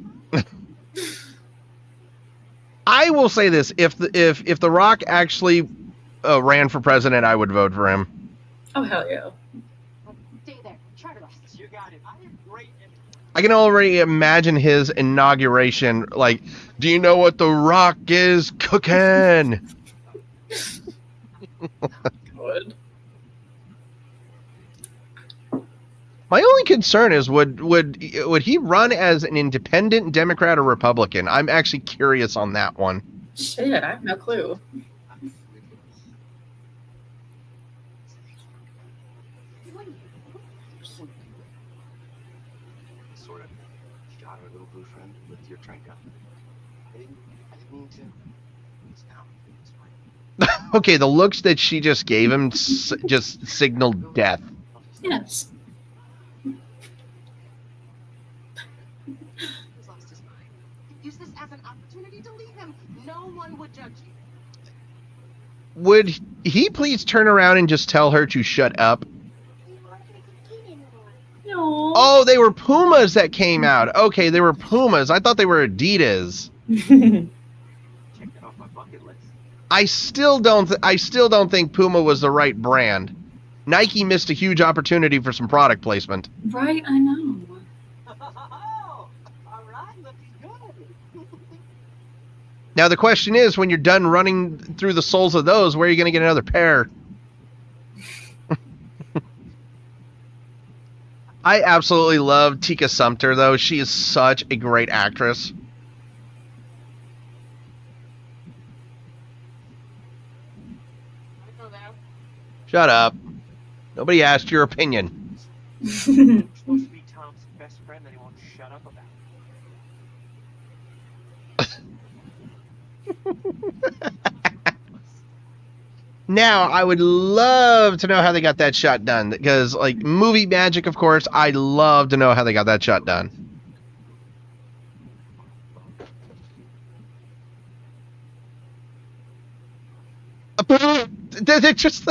I will say this: if the Rock actually ran for president, I would vote for him. Oh hell yeah. Stay there. Charter us. You got it. I am great at I can already imagine his inauguration. Like, do you know what the Rock is cooking? Good. My only concern is would he run as an independent Democrat or Republican? I'm actually curious on that one. Shit, I have no clue. Sort of. shot our little blue friend with your train gun. I didn't mean to. It's now. It's fine. Okay, the looks that she just gave him just signaled death. Yes. He's lost his mind. Use this as an opportunity to leave him. No one would judge you. Would he please turn around and just tell her to shut up? No. Oh, they were Pumas that came out. Okay, they were Pumas. I thought they were Adidas. Check that off my bucket list. I still don't think Puma was the right brand. Nike missed a huge opportunity for some product placement. Right, I know. Oh, all right, looking good. Now the question is, when you're done running through the soles of those, where are you going to get another pair? I absolutely love Tika Sumpter, though. She is such a great actress. Shut up. Nobody asked your opinion. You're supposed to be Tom's best friend that he won't shut up about. Now, I would love to know how they got that shot done. Because, like, movie magic, of course, I'd love to know how they got that shot done. They're just...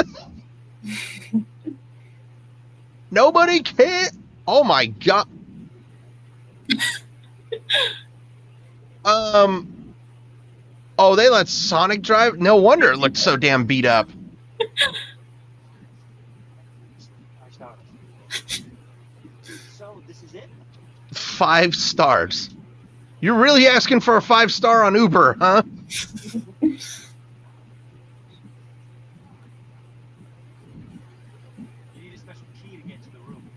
Nobody can... Oh, my God. Oh, they let Sonic drive? No wonder it looked so damn beat up. 5 stars. So this is it? 5 stars. You're really asking for a 5-star on Uber, huh? You need a special key to get to the room.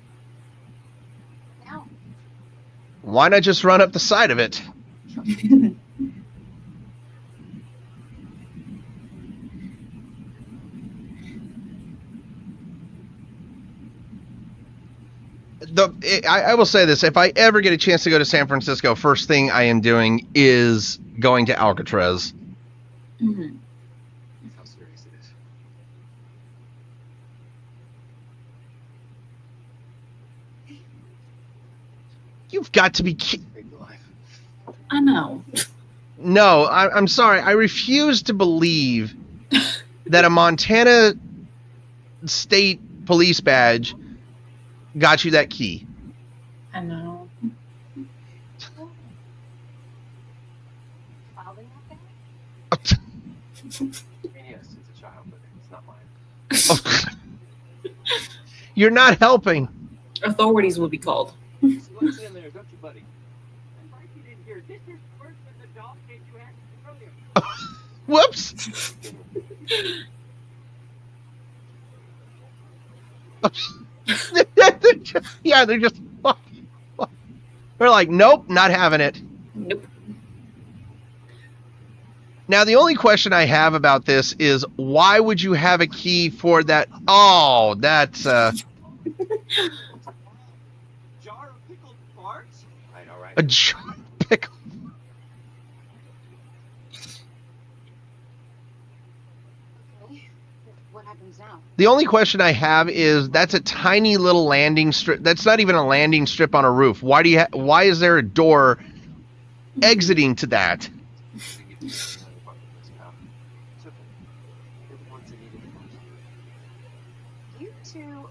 Now, Why not just run up the side of it? I will say this. If I ever get a chance to go to San Francisco, first thing I am doing is going to Alcatraz. Mhm. That's how serious it is. You've got to be Big life. I know. No, I'm sorry. I refuse to believe that a Montana state police badge got you that key. I know. following that guy? And yes, it's a child, but it's not mine. You're not helping. Authorities will be called. So what's in there, don't you, buddy? I'm right you didn't hear. This is worse than the dog case you had earlier. Whoops. Yeah, they're just... They're like, nope, not having it. Nope. Now, the only question I have about this is, why would you have a key for that? Oh, that's... Jar of pickled farts? I know, right? a jar of pickle. Okay. What happens now? The only question I have is, that's a tiny little landing strip. That's not even a landing strip on a roof. Why do you? Why is there a door exiting to that? It's okay. You're the ones that needed it most. You two are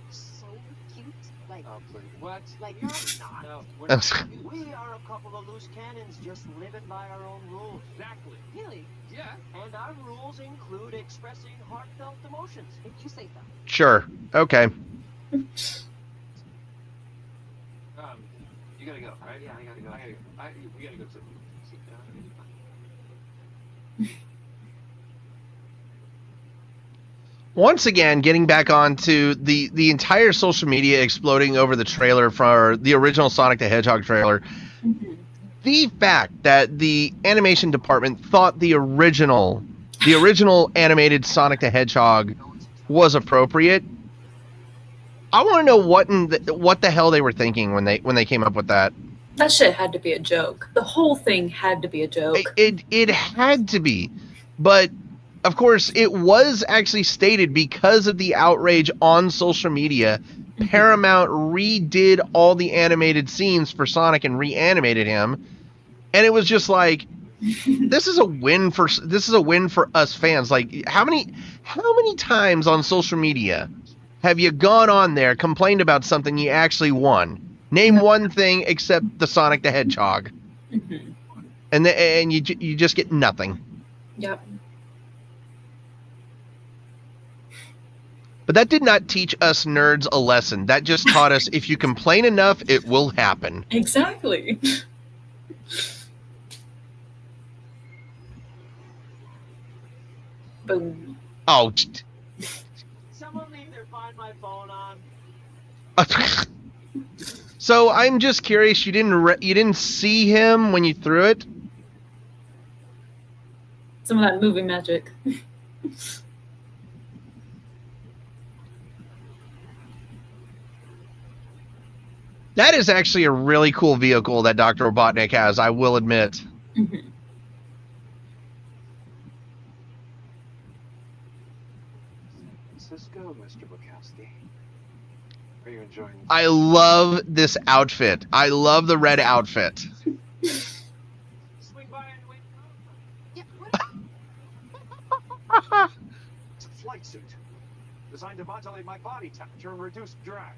so cute. Like, Oh, please. What? like you're Not. No, we're That's- not. We are a couple of loose cannons just living by our own rules. Exactly. really, Yeah. And our rules include expressing heartfelt emotions. if you say so. Sure. Okay. You gotta go, right? Yeah, I gotta go. We gotta go to. Once again, getting back onto the entire social media exploding over the trailer for the original Sonic the Hedgehog trailer. Mhm. The fact that the animation department thought the original animated Sonic the Hedgehog was appropriate. I want to know what the hell they were thinking when they came up with that. That shit had to be a joke. The whole thing had to be a joke. It had to be. But of course, it was actually stated because of the outrage on social media, Paramount redid all the animated scenes for Sonic and reanimated him. And it was just like, this is a win for us fans. Like, how many times on social media have you gone on there, complained about something you actually won? Name one thing except the Sonic the Hedgehog. Mm-hmm. And you just get nothing. Yep. But that did not teach us nerds a lesson. That just taught us if you complain enough, it will happen. Exactly. Boom. Oh. Someone leave their Find My Phone on. So I'm just curious. You didn't see him when you threw it? Some of that movie magic. That is actually a really cool vehicle that Dr. Robotnik has, I will admit. Mm-hmm. Cisco, Mr. Bukowski. Are you enjoying this? I love this outfit. I love the red outfit. Swing by and wait. Yeah, what? It's a flight suit designed to modulate my body temperature and reduce drag.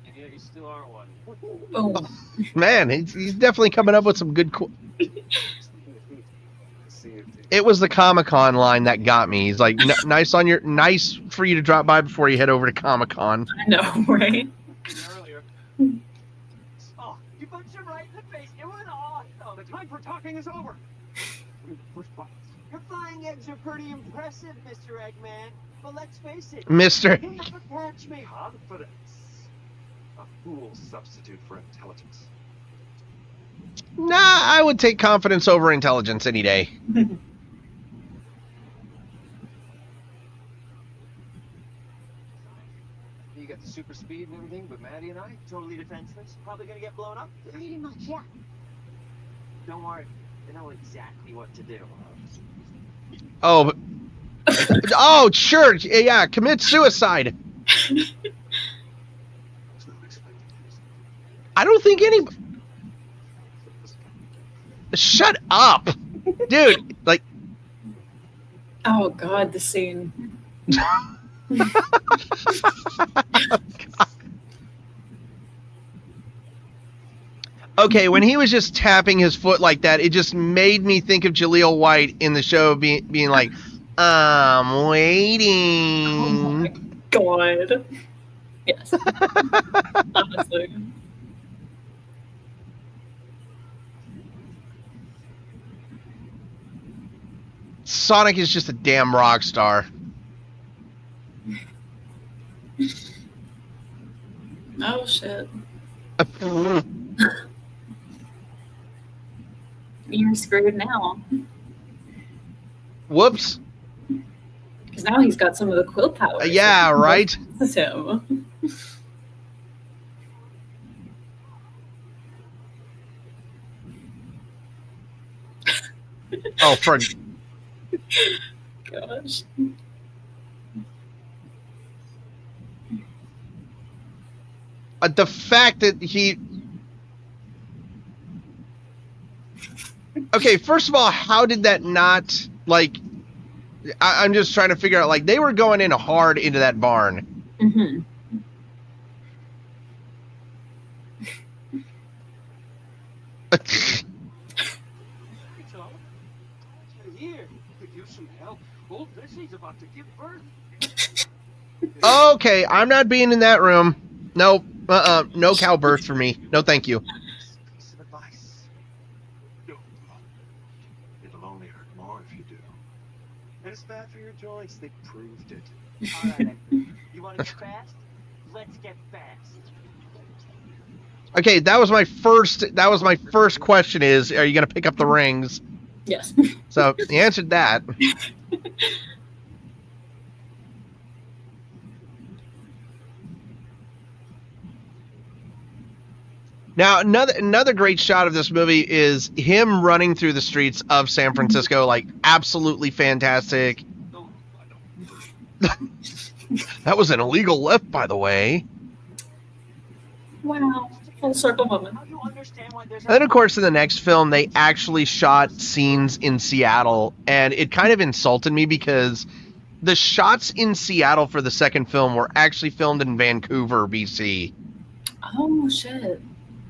And yet you still are one. Boom. Man, he's definitely coming up with some good... See if It was the Comic-Con line that got me. He's like, nice for you to drop by before you head over to Comic-Con. I know, right? earlier. Oh, you punched him right in the face. It was awesome. The time for talking is over. Push buttons. Your flying eggs are pretty impressive, Mr. Eggman. But let's face it, Mr. you never catch me. Confidence. A fool's substitute for intelligence. Nah, I would take confidence over intelligence any day. You got the super speed and everything, but Maddie and I, Totally defenseless. Probably gonna get blown up. Pretty much, yeah. Don't worry. They know exactly what to do. Oh, oh, sure, yeah, commit suicide. I don't think any... Shut up, dude. Like, Oh God, the scene. okay, when he was just tapping his foot like that, it just made me think of Jaleel White in the show being like, I'm waiting. Oh my God. Yes. Honestly. Sonic is just a damn rock star. Oh shit. You're screwed now. Whoops. Because now he's got some of the quill powers. Yeah, right? This is him. Oh, for... Gosh. the fact that he... Okay, first of all, how did that not, like... I'm just trying to figure out, like, they were going in hard into that barn. Mm-hmm. Here, could use some help. Old Missy's about to give birth. Okay, I'm not being in that room. Nope. No cow birth for me. No, thank you. Piece of advice. Don't. It'll only hurt more if you do. And it's bad for your joints. They proved it. All right, then. You want to get fast? Let's get fast. Okay, that was my first question is, are you going to pick up the rings? Yes. So, he answered that. Now, another great shot of this movie is him running through the streets of San Francisco, like absolutely fantastic. That was an illegal left, by the way. Wow. Full circle moment. Now you understand why there's And then, of course, in the next film, they actually shot scenes in Seattle, and it kind of insulted me because the shots in Seattle for the second film were actually filmed in Vancouver, BC. Oh, shit.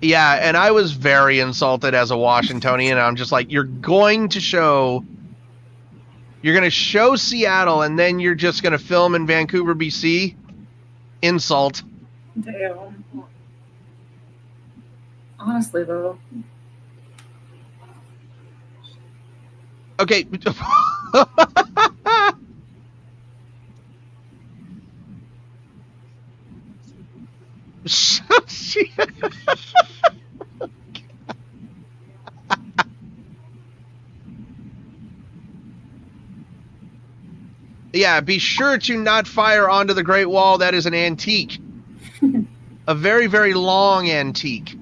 Yeah, and I was very insulted as a Washingtonian. I'm just like, you're going to show Seattle, and then you're just going to film in Vancouver, BC? Insult. Damn. Honestly, though. Okay. Yeah, be sure to not fire onto the Great Wall. That is an antique. A very, very long antique.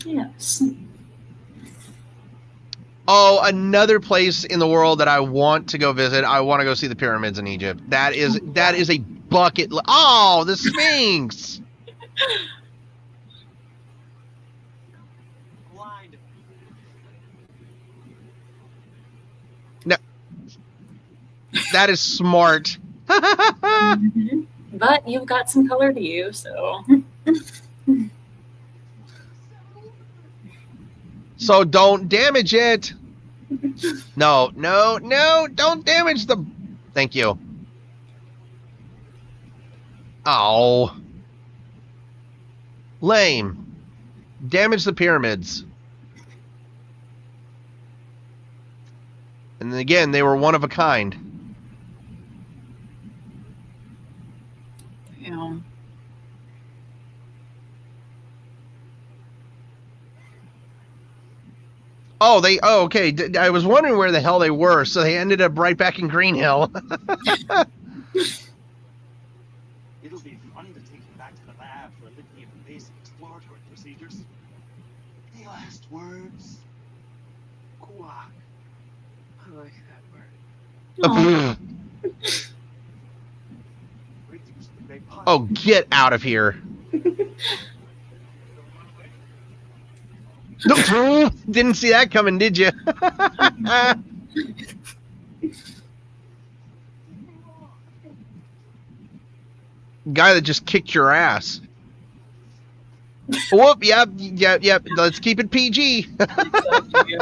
Yes. Oh, another place in the world that I want to go visit. I want to go see the pyramids in Egypt. That is a bucket. Oh, the Sphinx. blind. No, that is smart. Mhm. But you've got some color to you, so. So don't damage it. No, don't damage the... Thank you. Oh. Lame. Damage the pyramids. And again, they were one of a kind. Damn. Oh, okay. I was wondering where the hell they were, so they ended up right back in Green Hill. It'll be fun to take you back to the lab for a litany of basic exploratory procedures. Any last words? Quack. I like that word. Aw. Reduce the great pun. Oh, get out of here. Didn't see that coming, did you? Guy that just kicked your ass. Whoop, yep. Let's keep it PG. Oh, you're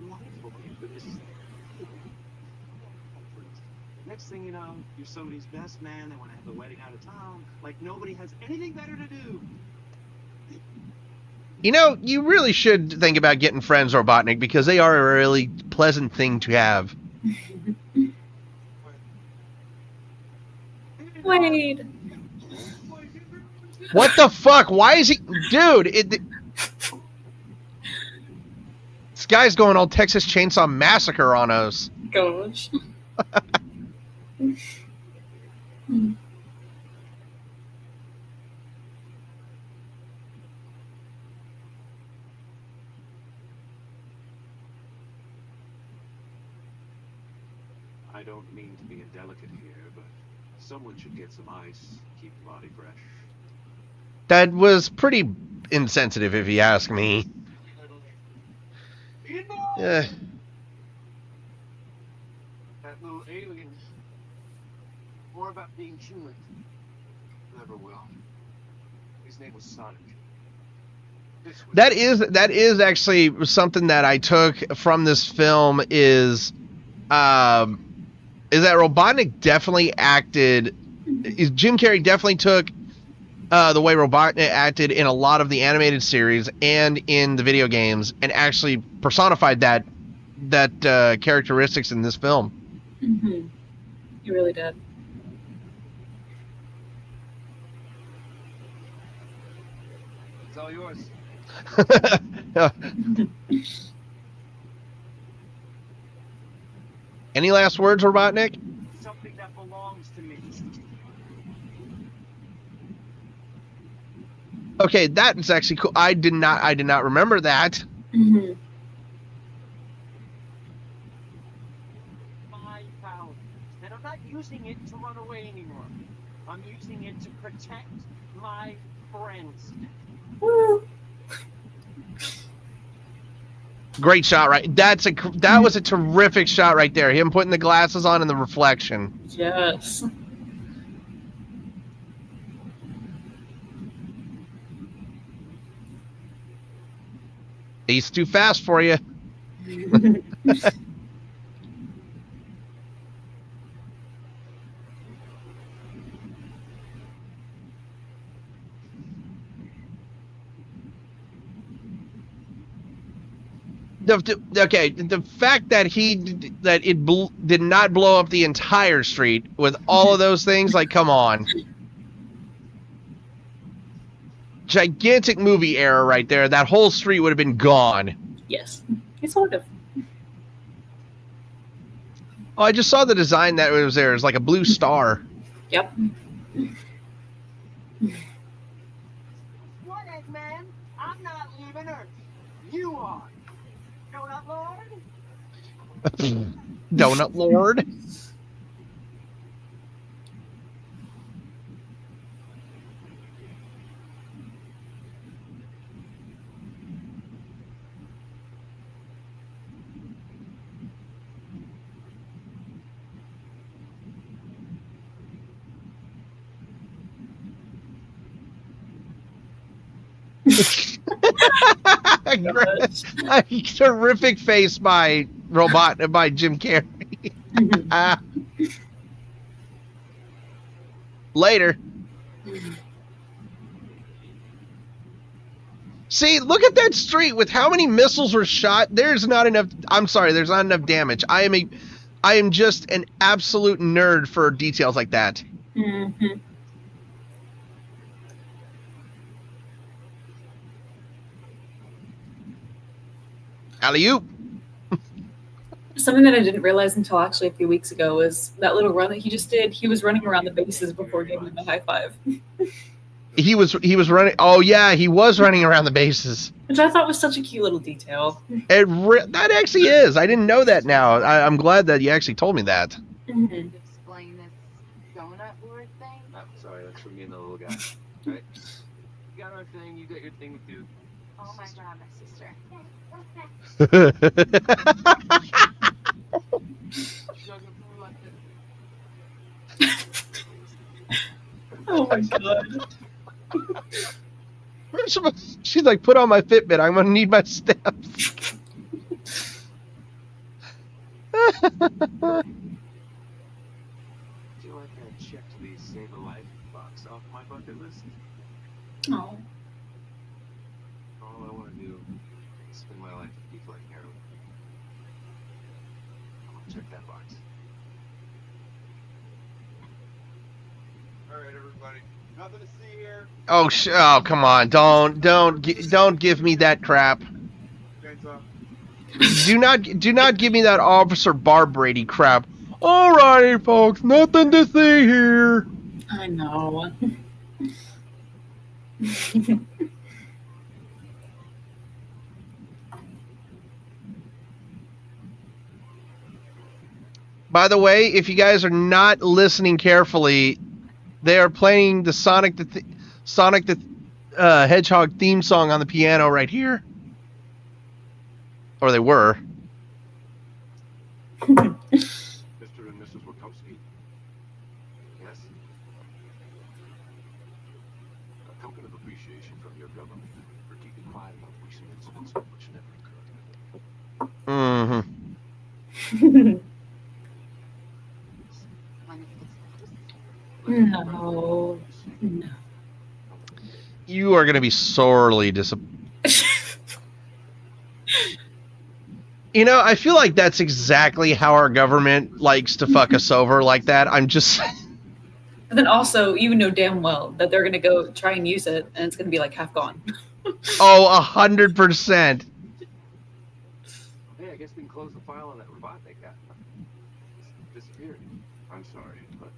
wonderful. Next thing you know, you're somebody's best man. They want to have the wedding out of town. Like nobody has anything better to do. You know, you really should think about getting friends, Robotnik, because they are a really pleasant thing to have. Wade. What the fuck? Why is he... Dude, this guy's going all Texas Chainsaw Massacre on us. Gosh. I don't mean to be indelicate here, but someone should get some ice, keep the body fresh. That was pretty insensitive, if you ask me. That little alien. More about being human. Never will. His name was Sonic. That is actually something that I took from this film is that Robotnik definitely acted. Jim Carrey definitely took the way Robotnik acted in a lot of the animated series and in the video games, and actually personified that characteristics in this film. Mm-hmm. You really did. It's all yours. Any last words, Robotnik? Something that belongs to me. Okay, that is actually cool. I did not remember that. Mm-hmm. My power. And I'm not using it to run away anymore. I'm using it to protect my friends. Woo. Great shot, right? That was a terrific shot right there. Him putting the glasses on and the reflection. Yes. He's too fast for you. The fact that it did not blow up the entire street with all of those things, like, come on. Gigantic movie error right there. That whole street would have been gone. Yes. It's sort of. Oh, I just saw the design that was there. It's like a blue star. Yep. What, Eggman? I'm not leaving Earth. You are. Donut Lord? Donut Lord. Terrific face by Jim Carrey. Later. See, look at that street with how many missiles were shot. There's not enough. I'm sorry, there's not enough damage. I am just an absolute nerd for details like that. Mm-hmm. Alley-oop. Something that I didn't realize until actually a few weeks ago was that little run that he just did. He was running around the bases before giving them a high five. He was running. Oh yeah, he was running around the bases, Which I thought was such a cute little detail. That actually is. I didn't know that. Now I'm glad that you actually told me that. Mm-hmm. Explain this donut lord thing. I'm sorry, that's for me and the little guy. Right? You got our thing, you got your thing too. Oh my god, my sister. She doesn't fool like that. Oh my god. She's like, put on my Fitbit. I'm gonna need my steps. Do you like I checked the Save a Life box off my bucket list? Oh. All I want to do is spend my life with people like Carrey. I want to check that box. All right, everybody. Nothing to see here. Oh, come on! Don't give me that crap. Do not give me that Officer Barb Brady crap. Alrighty, folks, nothing to see here. I know. By the way, if you guys are not listening carefully, they are playing the Sonic the Hedgehog theme song on the piano right here. Or they were. Mr. and Mrs. Wachowski. Yes? A token of appreciation from your government for keeping quiet about recent incidents which never occurred. Mm-hmm. No. No. You are going to be sorely disappointed. You know, I feel like that's exactly how our government likes to fuck us over like that. I'm just... But then also, you know damn well that they're going to go try and use it, and it's going to be like half gone. Oh, 100%. Hey, I guess we can close the file on that Robotnik guy. It's disappeared. I'm sorry, but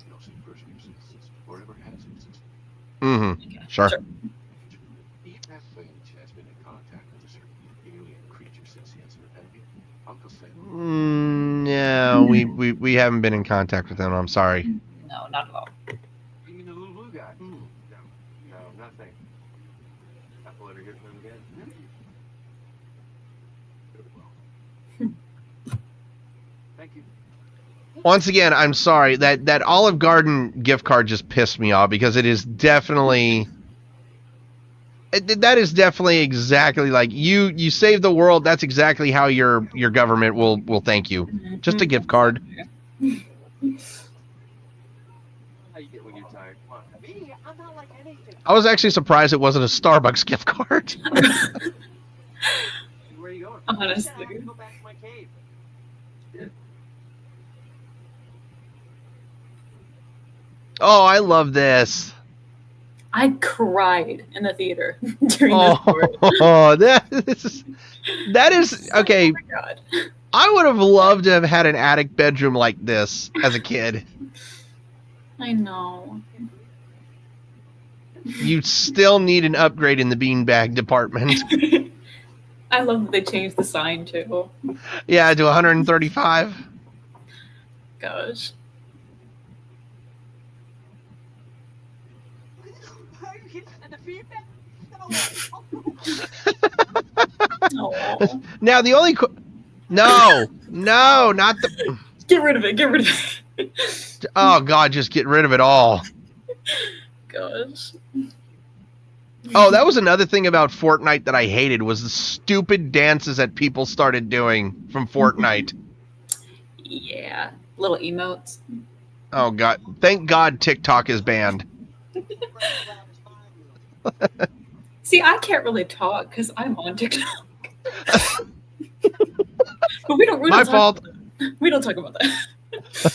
no such person exists or ever has existed. Mm-hmm. Okay, Sure. Just we haven't been in contact with him. I'm sorry. No, not at all. You mean the little blue guy? No, nothing. I'll ever hear from him again. Thank you. Once again, I'm sorry that Olive Garden gift card just pissed me off because it is definitely. That is definitely exactly like you save the world. That's exactly how your government will thank you. Just a gift card. How you get when you're tired? Come on. Me, I'm not like anything. I was actually surprised it wasn't a Starbucks gift card. Where are you going? Honestly. I have to go back to my cave. Oh, I love this. I cried in the theater during this Oh, part. that is okay. Oh my god. I would have loved to have had an attic bedroom like this as a kid. I know. You still need an upgrade in the beanbag department. I love that they changed the sign too. Yeah, to 135. Gosh. Oh. Now the only no, not the. Get rid of it. Get rid of it. Oh God, just get rid of it all. Gosh. Oh, that was another thing about Fortnite that I hated was the stupid dances that people started doing from Fortnite. Yeah. Little emotes. Oh God, thank God TikTok is banned. See, I can't really talk because I'm on TikTok. But we don't. My fault. We don't talk about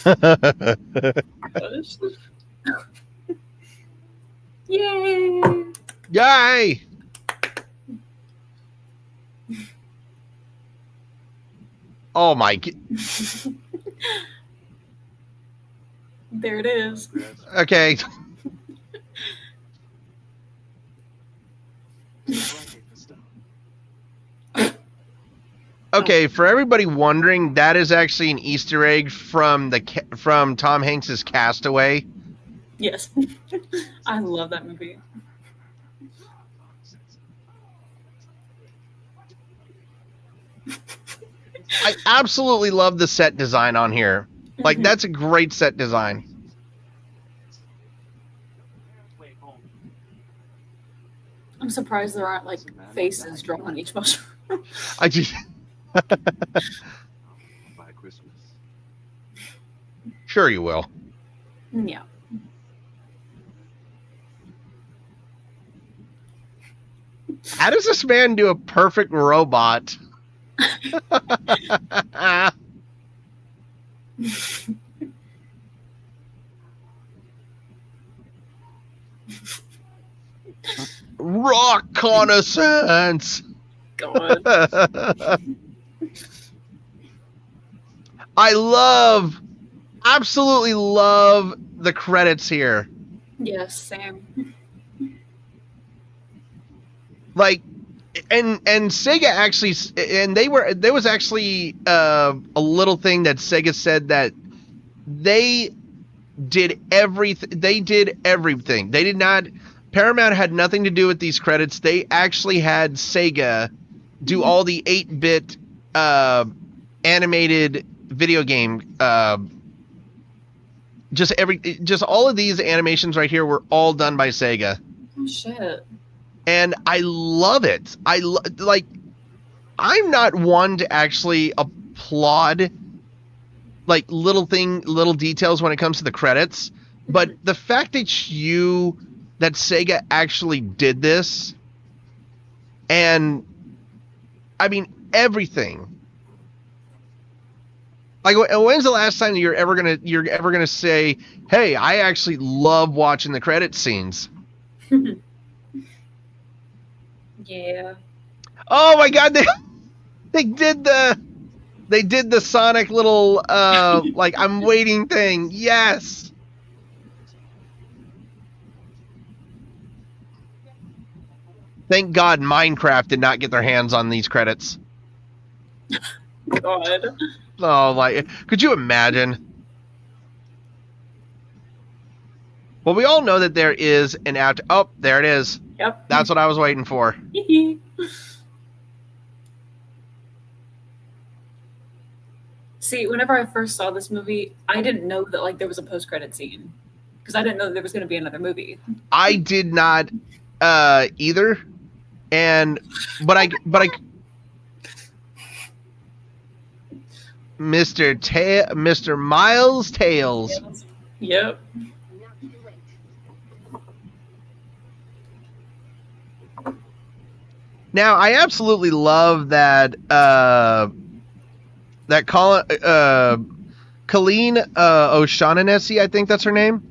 that. Gosh. Yay! Yay! Oh my! There it is. Okay. Okay, for everybody wondering, that is actually an Easter egg from Tom Hanks's Castaway. Yes. I love that movie. I absolutely love the set design on here. Like, that's a great set design. I'm surprised there aren't like faces drawn on each mushroom. I just. By Christmas. Sure you will. Yeah. How does this man do a perfect robot? Rock connaissance. God. I absolutely love the credits here. Yes, Sam. Like, and Sega actually, and there was actually a little thing that Sega said that they did everything. They did everything. They did not. Paramount had nothing to do with these credits. They actually had Sega do all the 8-bit animated video game. Just all of these animations right here were all done by Sega. Oh shit. And I love it. I'm not one to actually applaud like little details when it comes to the credits, but the fact that Sega actually did this, and I mean everything. Like, when's the last time you're ever gonna say, "Hey, I actually love watching the credit scenes"? Yeah. Oh my God, they did the Sonic little like I'm waiting thing. Yes. Thank God Minecraft did not get their hands on these credits. God. Oh, like, could you imagine? Well, we all know that there is an after. Oh, there it is. Yep. That's what I was waiting for. See, whenever I first saw this movie, I didn't know that like there was a post-credit scene because I didn't know that there was going to be another movie. I did not either, but I Mr. Miles Tails. Yep. Now, I absolutely love that Colleen O'Shaughnessy, I think that's her name.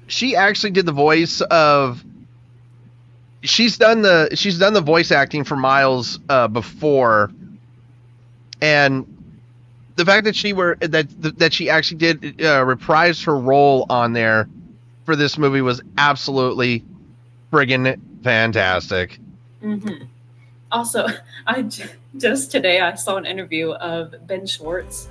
She actually did the voice of. She's done the voice acting for Miles before, and the fact that she actually did reprise her role on there for this movie was absolutely friggin' fantastic. Mm-hmm. Also, just today I saw an interview of Ben Schwartz.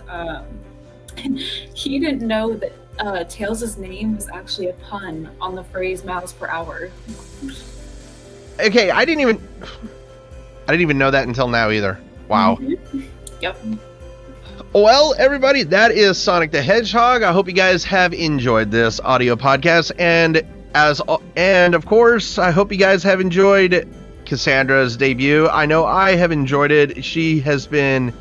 He didn't know that Tails' name was actually a pun on the phrase miles per hour. Okay, I didn't even know that until now either. Wow. Mm-hmm. Yep. Well, everybody, that is Sonic the Hedgehog. I hope you guys have enjoyed this audio podcast, and of course, I hope you guys have enjoyed Cassandra's debut. I know I have enjoyed it. She has been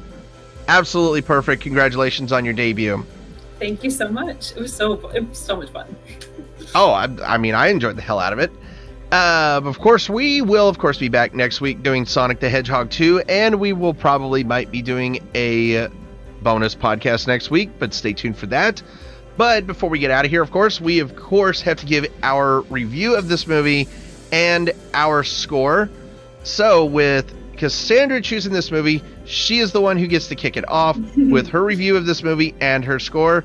absolutely perfect. Congratulations on your debut. Thank you so much. It was so much fun. Oh, I mean, I enjoyed the hell out of it. Of course, we will, be back next week doing Sonic the Hedgehog 2, and we will might be doing a bonus podcast next week, but stay tuned for that. But before we get out of here, we have to give our review of this movie and our score. So with Cassandra choosing this movie, she is the one who gets to kick it off with her review of this movie and her score.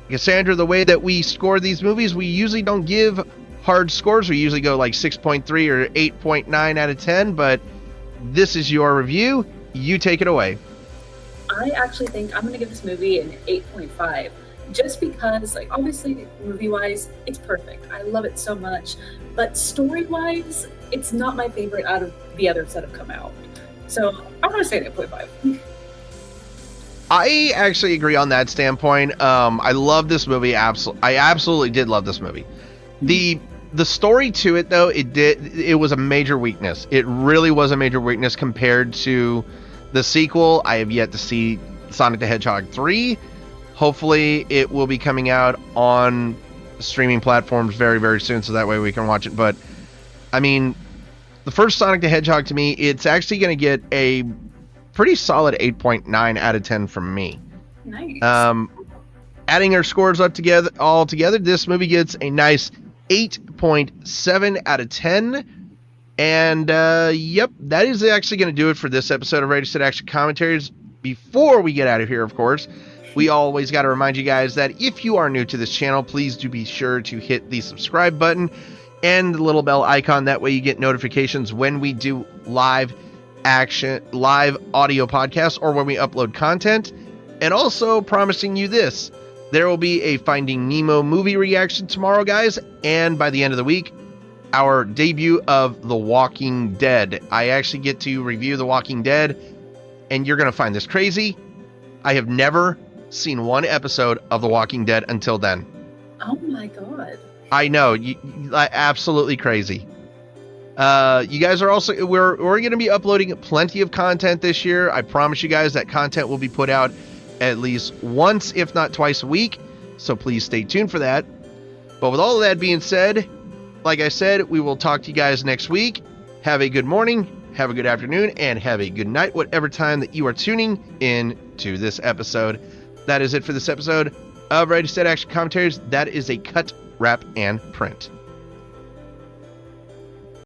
Cassandra, the way that we score these movies, we usually don't give hard scores. We usually go like 6.3 or 8.9 out of 10, but this is your review. You take it away. I actually think I'm going to give this movie an 8.5. Just because, like, obviously, movie-wise, it's perfect. I love it so much. But story-wise, it's not my favorite out of the others that have come out. So I'm going to say 8.5. I actually agree on that standpoint. I love this movie. I absolutely did love this movie. The story to it, though, it was a major weakness. It really was a major weakness compared to the sequel. I have yet to see Sonic the Hedgehog 3. Hopefully it will be coming out on streaming platforms very, very soon, so that way we can watch it. But, I mean, the first Sonic the Hedgehog, to me, it's actually going to get a pretty solid 8.9 out of 10 from me. Nice. Adding our scores up all together, this movie gets a nice 8.7 out of 10. And, yep, that is actually going to do it for this episode of Ready Set Action Commentaries. Before we get out of here, of course, we always got to remind you guys that if you are new to this channel, please do be sure to hit the subscribe button and the little bell icon. That way you get notifications when we do live audio podcasts or when we upload content. And also promising you this, there will be a Finding Nemo movie reaction tomorrow, guys. And by the end of the week, our debut of The Walking Dead. I actually get to review The Walking Dead, and you're going to find this crazy. I have never seen one episode of The Walking Dead until then. Oh my god. I know, absolutely crazy. You guys are also, we're going to be uploading plenty of content this year. I promise you guys that content will be put out at least once, if not twice a week. So please stay tuned for that. But with all of that being said, like I said, we will talk to you guys next week. Have a good morning, have a good afternoon, and have a good night, whatever time that you are tuning in to this episode. That is it for this episode of Ready Set Action Commentaries. That is a cut, wrap, and print.